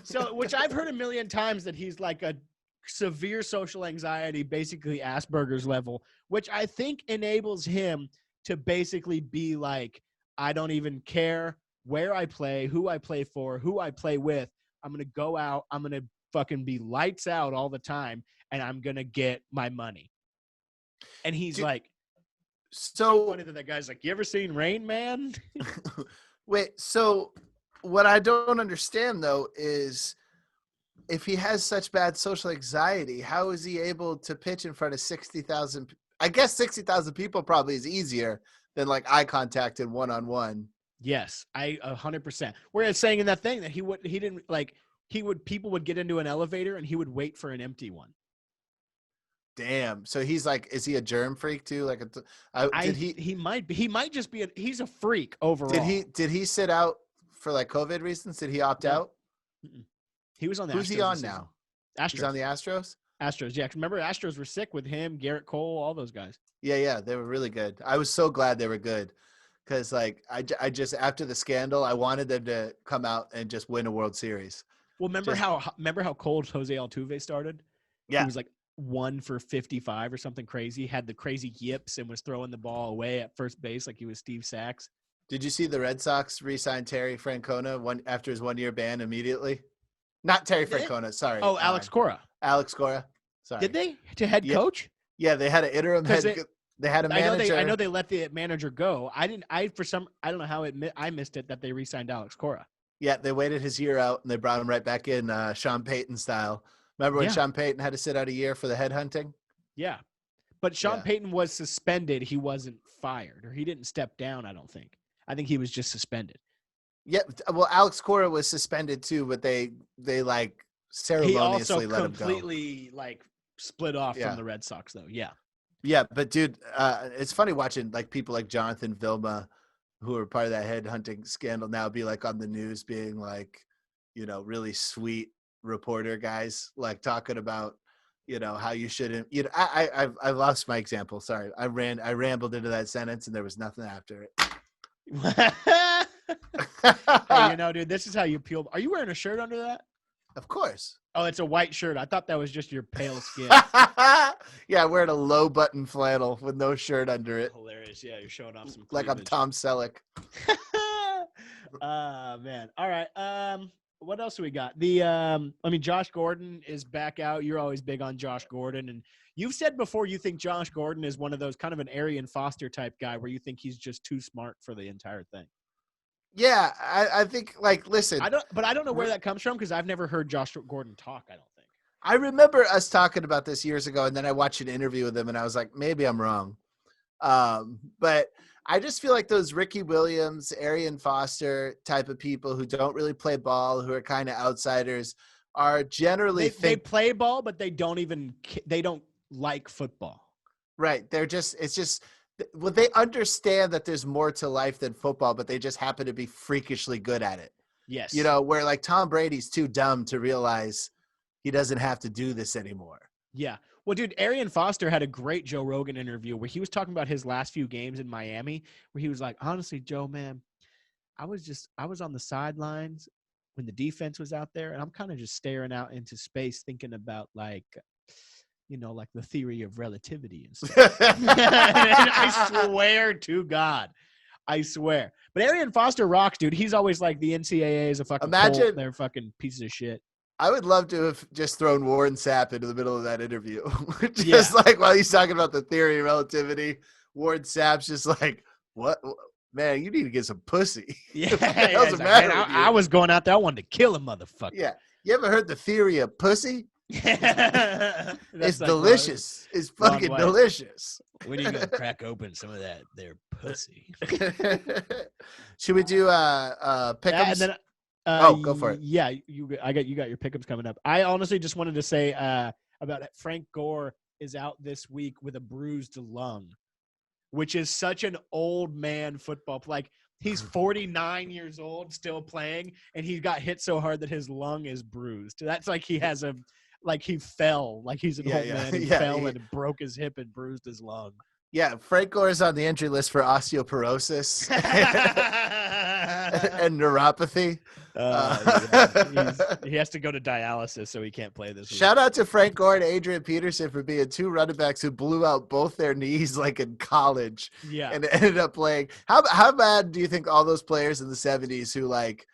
So, which I've heard a million times that he's like a severe social anxiety, basically Asperger's level, which I think enables him to basically be like, I don't even care where I play, who I play for, who I play with. I'm going to go out. I'm going to fucking be lights out all the time, and I'm going to get my money. And he's like, so funny that guy's like, "You ever seen Rain Man?" Wait, so what I don't understand though is if he has such bad social anxiety, how is he able to pitch in front of 60,000? I guess 60,000 people probably is easier than like eye contact and one-on-one. Yes, I 100%. Whereas saying in that thing that people would get into an elevator and he would wait for an empty one. Damn. So he's like, is he a germ freak too? Like, he might be. He might just be. He's a freak overall. Did he sit out for like COVID reasons? Did he opt out? He was on the Who's Astros he on this season. now? Astros. He's on the Astros? Astros, yeah. Remember, Astros were sick with him, Garrett Cole, all those guys. Yeah, they were really good. I was so glad they were good because, like, I just after the scandal, I wanted them to come out and just win a World Series. Well, remember how cold Jose Altuve started? Yeah. He was like 1 for 55 or something crazy. Had the crazy yips and was throwing the ball away at first base like he was Steve Sachs. Did you see the Red Sox re-sign Terry Francona after his 1-year ban immediately? Not Terry Francona, sorry. Oh, Alex Cora. Alex Cora. Sorry. Did they to head coach? Yeah, they had an interim head. They had a manager. I know they let the manager go. I don't know how I missed it that they re-signed Alex Cora. Yeah, they waited his year out and they brought him right back in Sean Payton style. Remember when Sean Payton had to sit out a year for the headhunting? Yeah. But Sean Payton was suspended. He wasn't fired, or he didn't step down, I don't think. I think he was just suspended. Yeah, well, Alex Cora was suspended too, but they like ceremoniously let him go. He also completely like split off from the Red Sox, though. Yeah. Yeah, but dude, it's funny watching like people like Jonathan Vilma, who are part of that headhunting scandal, now be like on the news, being like, you know, really sweet reporter guys, like talking about, you know, how you shouldn't. You know, I lost my example. Sorry, I rambled into that sentence, and there was nothing after it. Hey, you know, dude, this is how you peel. Are you wearing a shirt under that? Of course. Oh, it's a white shirt. I thought that was just your pale skin. Yeah, I'm wearing a low button flannel with no shirt under it. Hilarious. Yeah, you're showing off some cleavage. Like I'm Tom Selleck. Man. All right. What else do we got? Josh Gordon is back out. You're always big on Josh Gordon, and you've said before you think Josh Gordon is one of those kind of an Arian Foster type guy where you think he's just too smart for the entire thing. Yeah, I think, like, listen. I don't know where that comes from because I've never heard Josh Gordon talk, I don't think. I remember us talking about this years ago, and then I watched an interview with him, and I was like, maybe I'm wrong. But I just feel like those Ricky Williams, Arian Foster type of people who don't really play ball, who are kind of outsiders, are generally they play ball, but they don't like football. Right. Well, they understand that there's more to life than football, but they just happen to be freakishly good at it. Yes. You know, where like Tom Brady's too dumb to realize he doesn't have to do this anymore. Yeah. Well, dude, Arian Foster had a great Joe Rogan interview where he was talking about his last few games in Miami, where he was like, honestly, Joe, man, I was on the sidelines when the defense was out there, and I'm kind of just staring out into space thinking about, like, you know, like the theory of relativity and stuff. And I swear to God. I swear. But Arian Foster rocks, dude. He's always like the NCAA is a fucking cult. They're fucking pieces of shit. I would love to have just thrown Warren Sapp into the middle of that interview. Just like while he's talking about the theory of relativity, Warren Sapp's just like, what? Man, you need to get some pussy. Yeah. What the hell's the matter with you? I was going out there. I wanted to kill a motherfucker. Yeah. You ever heard the theory of pussy? It's like, delicious. It's fucking delicious. We need to go crack open some of that there pussy. Should we do pick'ems? Go for it. Yeah, you got your pick'ems coming up. I honestly just wanted to say about it. Frank Gore is out this week with a bruised lung, which is such an old man football. Like, he's 49 years old, still playing, and he got hit so hard that his lung is bruised. That's like he has he fell. Like, he's an old man. He fell and broke his hip and bruised his lung. Yeah, Frank Gore is on the entry list for osteoporosis and neuropathy. He has to go to dialysis, so he can't play this week. Shout out to Frank Gore and Adrian Peterson for being two running backs who blew out both their knees like in college. Yeah, and ended up playing. How bad do you think all those players in the 70s who like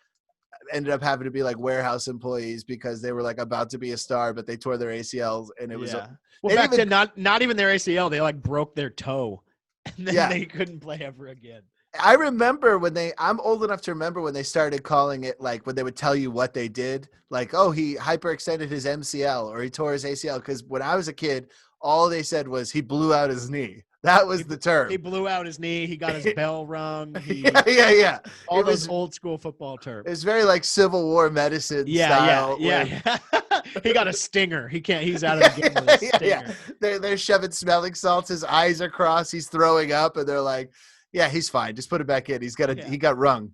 ended up having to be like warehouse employees because they were like about to be a star, but they tore their ACLs and it was not even their ACL, they like broke their toe and then they couldn't play ever again. I remember I'm old enough to remember when they started calling it, like, when they would tell you what they did, like, oh, he hyperextended his MCL or he tore his ACL. Because when I was a kid, all they said was he blew out his knee. That was the term. He blew out his knee. He got his bell rung. Yeah. All those old school football terms. It's very like Civil War medicine style. Yeah. He got a stinger. He's out of the game with a stinger. Yeah. They're shoving smelling salts. His eyes are crossed. He's throwing up, and they're like, yeah, he's fine. Just put it back in. He got rung.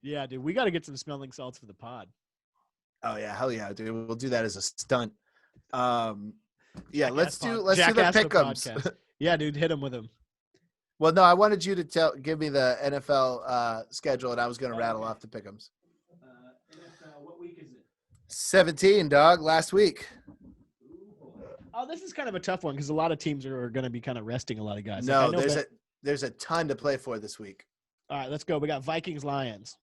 Yeah, dude. We got to get some smelling salts for the pod. Oh yeah, hell yeah, dude. We'll do that as a stunt. Yeah, let's do the Jackass the pick'ems. podcast. Yeah, dude, hit him with him. Well, no, I wanted you to give me the NFL schedule, and I was going to rattle off the pick'ems. NFL, what week is it? 17, dog. Last week. Oh, this is kind of a tough one because a lot of teams are going to be kind of resting a lot of guys. No, there's a ton to play for this week. All right, let's go. We got Vikings Lions.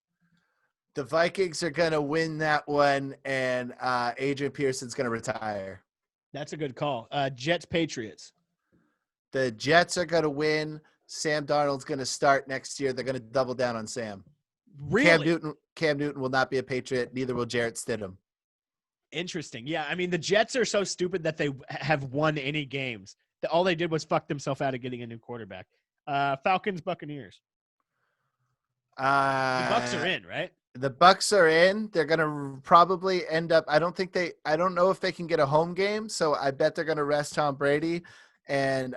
The Vikings are going to win that one, and Adrian Pearson's going to retire. That's a good call. Jets Patriots. The Jets are going to win. Sam Darnold's going to start next year. They're going to double down on Sam. Really? Cam Newton will not be a Patriot. Neither will Jarrett Stidham. Interesting. Yeah, I mean, the Jets are so stupid that they have won any games. All they did was fuck themselves out of getting a new quarterback. Falcons Buccaneers. The Bucs are in, right? The Bucs are in. They're going to probably end up. I don't know if they can get a home game, so I bet they're going to rest Tom Brady. And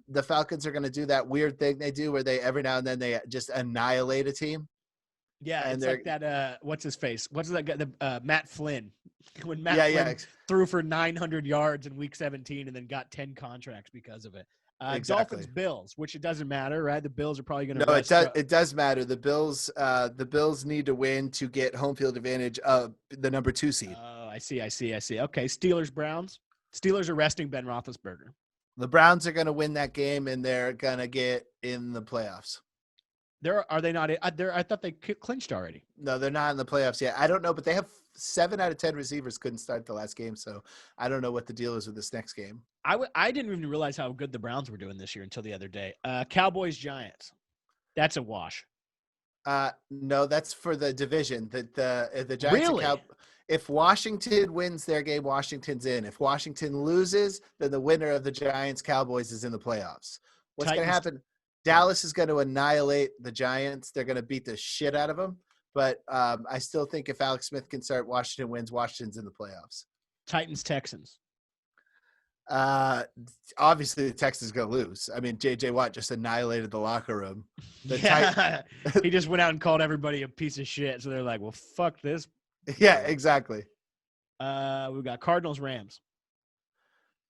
the Falcons are going to do that weird thing they do where they every now and then they just annihilate a team. Yeah, and it's like that. What's his face? What's that guy? Matt Flynn. When Matt Flynn threw for 900 yards in Week 17 and then got 10 contracts because of it. Exactly. Dolphins Bills, which it doesn't matter, right? The Bills are probably going to. No, it does matter. The Bills need to win to get home field advantage of the number 2 seed. Oh, I see. Okay, Steelers Browns. Steelers are resting Ben Roethlisberger. The Browns are going to win that game, and they're going to get in the playoffs. Are they not? I thought they clinched already. No, they're not in the playoffs yet. I don't know, but they have 7 out of 10 receivers couldn't start the last game, so I don't know what the deal is with this next game. I didn't even realize how good the Browns were doing this year until the other day. Cowboys Giants. That's a wash. No, that's for the division. The Giants. Really? If Washington wins their game, Washington's in. If Washington loses, then the winner of the Giants-Cowboys is in the playoffs. What's going to happen? Dallas is going to annihilate the Giants. They're going to beat the shit out of them. But I still think if Alex Smith can start, Washington wins. Washington's in the playoffs. Titans-Texans. Obviously, the Texans going to lose. I mean, J.J. Watt just annihilated the locker room. He just went out and called everybody a piece of shit. So they're like, well, fuck this. Yeah, exactly. We've got Cardinals-Rams.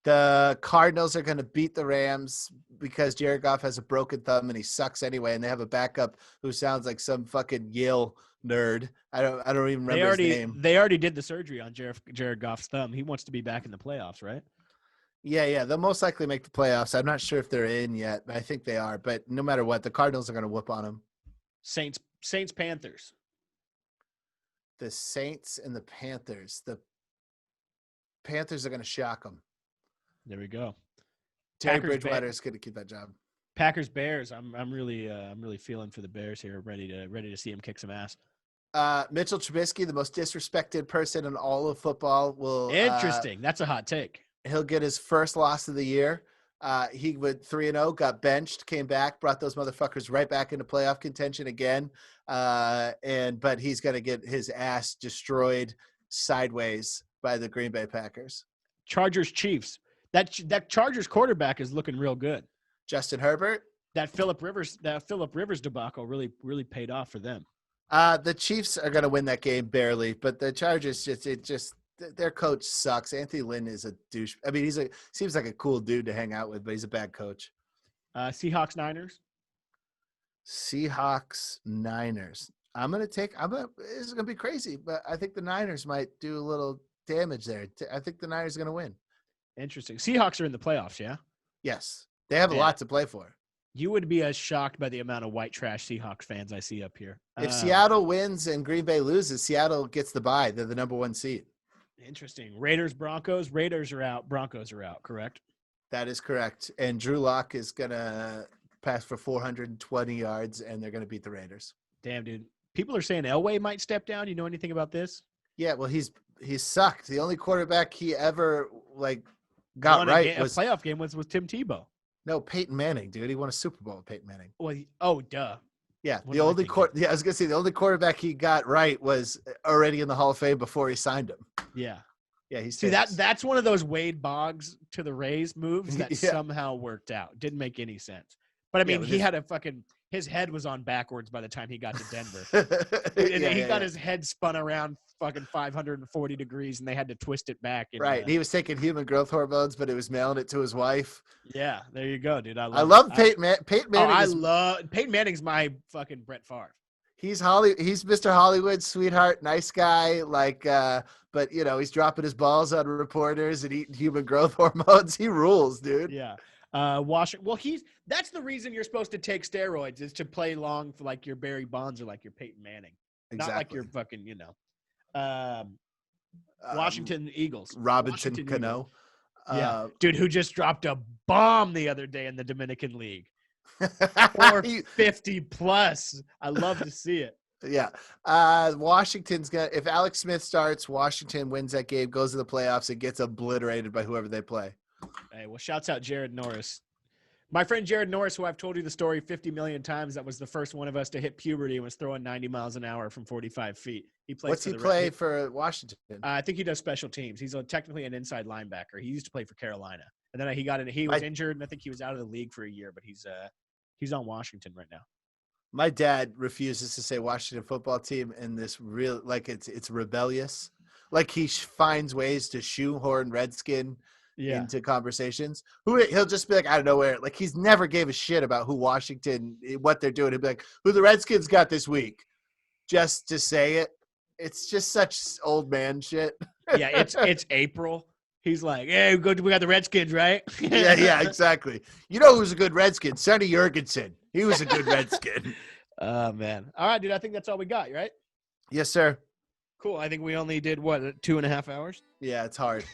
The Cardinals are going to beat the Rams because Jared Goff has a broken thumb and he sucks anyway. And they have a backup who sounds like some fucking Yale nerd. I don't even remember his name. They already did the surgery on Jared Goff's thumb. He wants to be back in the playoffs, right? Yeah. They'll most likely make the playoffs. I'm not sure if they're in yet, but I think they are. But no matter what, the Cardinals are going to whoop on them. Saints Panthers. The Saints and the Panthers. The Panthers are going to shock them. There we go. Teddy Bridgewater is going to keep that job. Packers Bears. I'm really feeling for the Bears here. Ready to see him kick some ass. Mitchell Trubisky, the most disrespected person in all of football, will. Interesting. That's a hot take. He'll get his first loss of the year. He went 3-0, got benched, came back, brought those motherfuckers right back into playoff contention again. But he's going to get his ass destroyed sideways by the Green Bay Packers. Chargers Chiefs. That Chargers quarterback is looking real good. Justin Herbert. That Phillip Rivers debacle really paid off for them. The Chiefs are going to win that game barely, but the Chargers their coach sucks. Anthony Lynn is a douche. I mean, seems like a cool dude to hang out with, but he's a bad coach. Seahawks Niners. Seahawks Niners. This is going to be crazy, but I think the Niners might do a little damage there. I think the Niners are going to win. Interesting. Seahawks are in the playoffs, yeah? Yes. They have a lot to play for. You would be as shocked by the amount of white trash Seahawks fans I see up here. If Seattle wins and Green Bay loses, Seattle gets the bye. They're the number 1 seed. Interesting. Raiders Broncos. Raiders are out. Broncos are out, correct? That is correct. And Drew Lock is going to pass for 420 yards, and they're going to beat the Raiders. Damn, dude. People are saying Elway might step down. You know anything about this? Yeah, well, he's sucked. The only quarterback he ever got right was a playoff game was with Tim Tebow. No, Peyton Manning, dude. He won a Super Bowl with Peyton Manning. Well, duh. Yeah, I was gonna say the only quarterback he got right was already in the Hall of Fame before he signed him. Yeah. He's that's one of those Wade Boggs to the Rays moves that somehow worked out. Didn't make any sense. But I mean, he had a fucking his head was on backwards by the time he got to Denver. He got his head spun around fucking 540 degrees, and they had to twist it back. Right. He was taking human growth hormones, but it was mailing it to his wife. Yeah, there you go, dude. I love Peyton Manning. Peyton Manning's my fucking Brett Favre. He's Mr. Hollywood, sweetheart, nice guy. But he's dropping his balls on reporters and eating human growth hormones. He rules, dude. Yeah. Washington. Well, that's the reason you're supposed to take steroids, is to play long for like your Barry Bonds or like your Peyton Manning, not like your fucking Washington Eagles. Robinson Cano. Yeah, dude, who just dropped a bomb the other day in the Dominican League. 450 plus. I love to see it. Yeah. Washington's if Alex Smith starts, Washington wins that game, goes to the playoffs, and gets obliterated by whoever they play. Hey, well, shouts out Jared Norris. My friend Jared Norris, who I've told you the story 50 million times, that was the first one of us to hit puberty and was throwing 90 miles an hour from 45 feet. He plays. What's he play for Washington? I think he does special teams. He's technically an inside linebacker. He used to play for Carolina, and then he was injured, and I think he was out of the league for a year. But he's on Washington right now. My dad refuses to say Washington football team in this real, like it's rebellious. Like he finds ways to shoehorn Redskin into conversations. He'll just be like, I don't know where. Like he's never gave a shit about who Washington, what they're doing. He'll be like, who the Redskins got this week, just to say it. It's just such old man shit. Yeah, it's April. He's like, hey, we got the Redskins, right? yeah, exactly. You know who's a good Redskin? Sonny Jurgensen. He was a good Redskin. Oh, man. All right, dude, I think that's all we got, right? Yes, sir. Cool. I think we only did, 2.5 hours? Yeah, it's hard.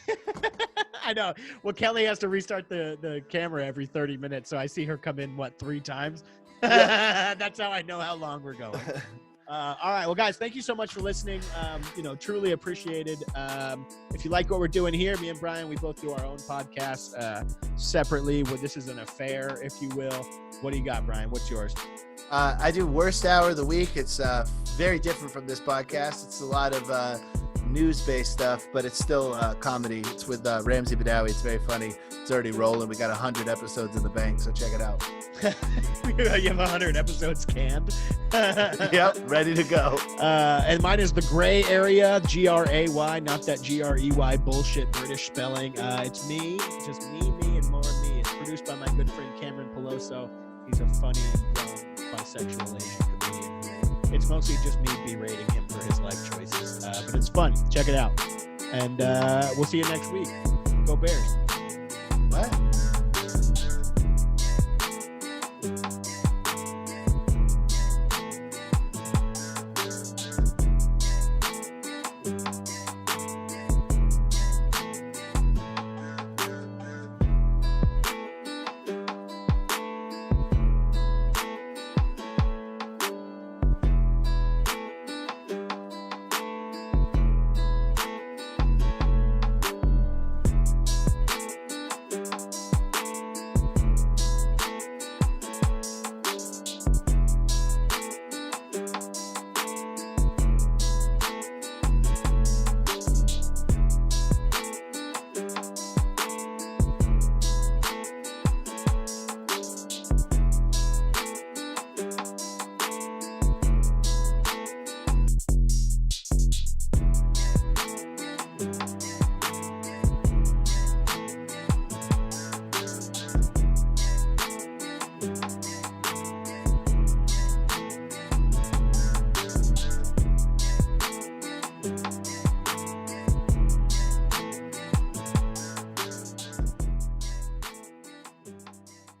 I know. Well, Kelly has to restart the camera every 30 minutes, so I see her come in, 3 times? Yeah. That's how I know how long we're going. All right. Well, guys, thank you so much for listening. Truly appreciated. If you like what we're doing here, me and Brian, we both do our own podcast separately. This is an affair, if you will. What do you got, Brian? What's yours? I do Worst Hour of the Week. It's very different from this podcast. It's a lot of news-based stuff, but it's still comedy. It's with Ramsey Badawi. It's very funny. It's already rolling. We got 100 episodes in the bank, so check it out. You have 100 episodes canned. Yep, ready to go. And mine is The Gray Area, Gray, not that Grey bullshit British spelling. It's me, just me, and more me. It's produced by my good friend Cameron Peloso. He's a funny, young, bisexual Asian comedian. It's mostly just me berating him for his life choices, but it's fun. Check it out. And we'll see you next week. Go Bears.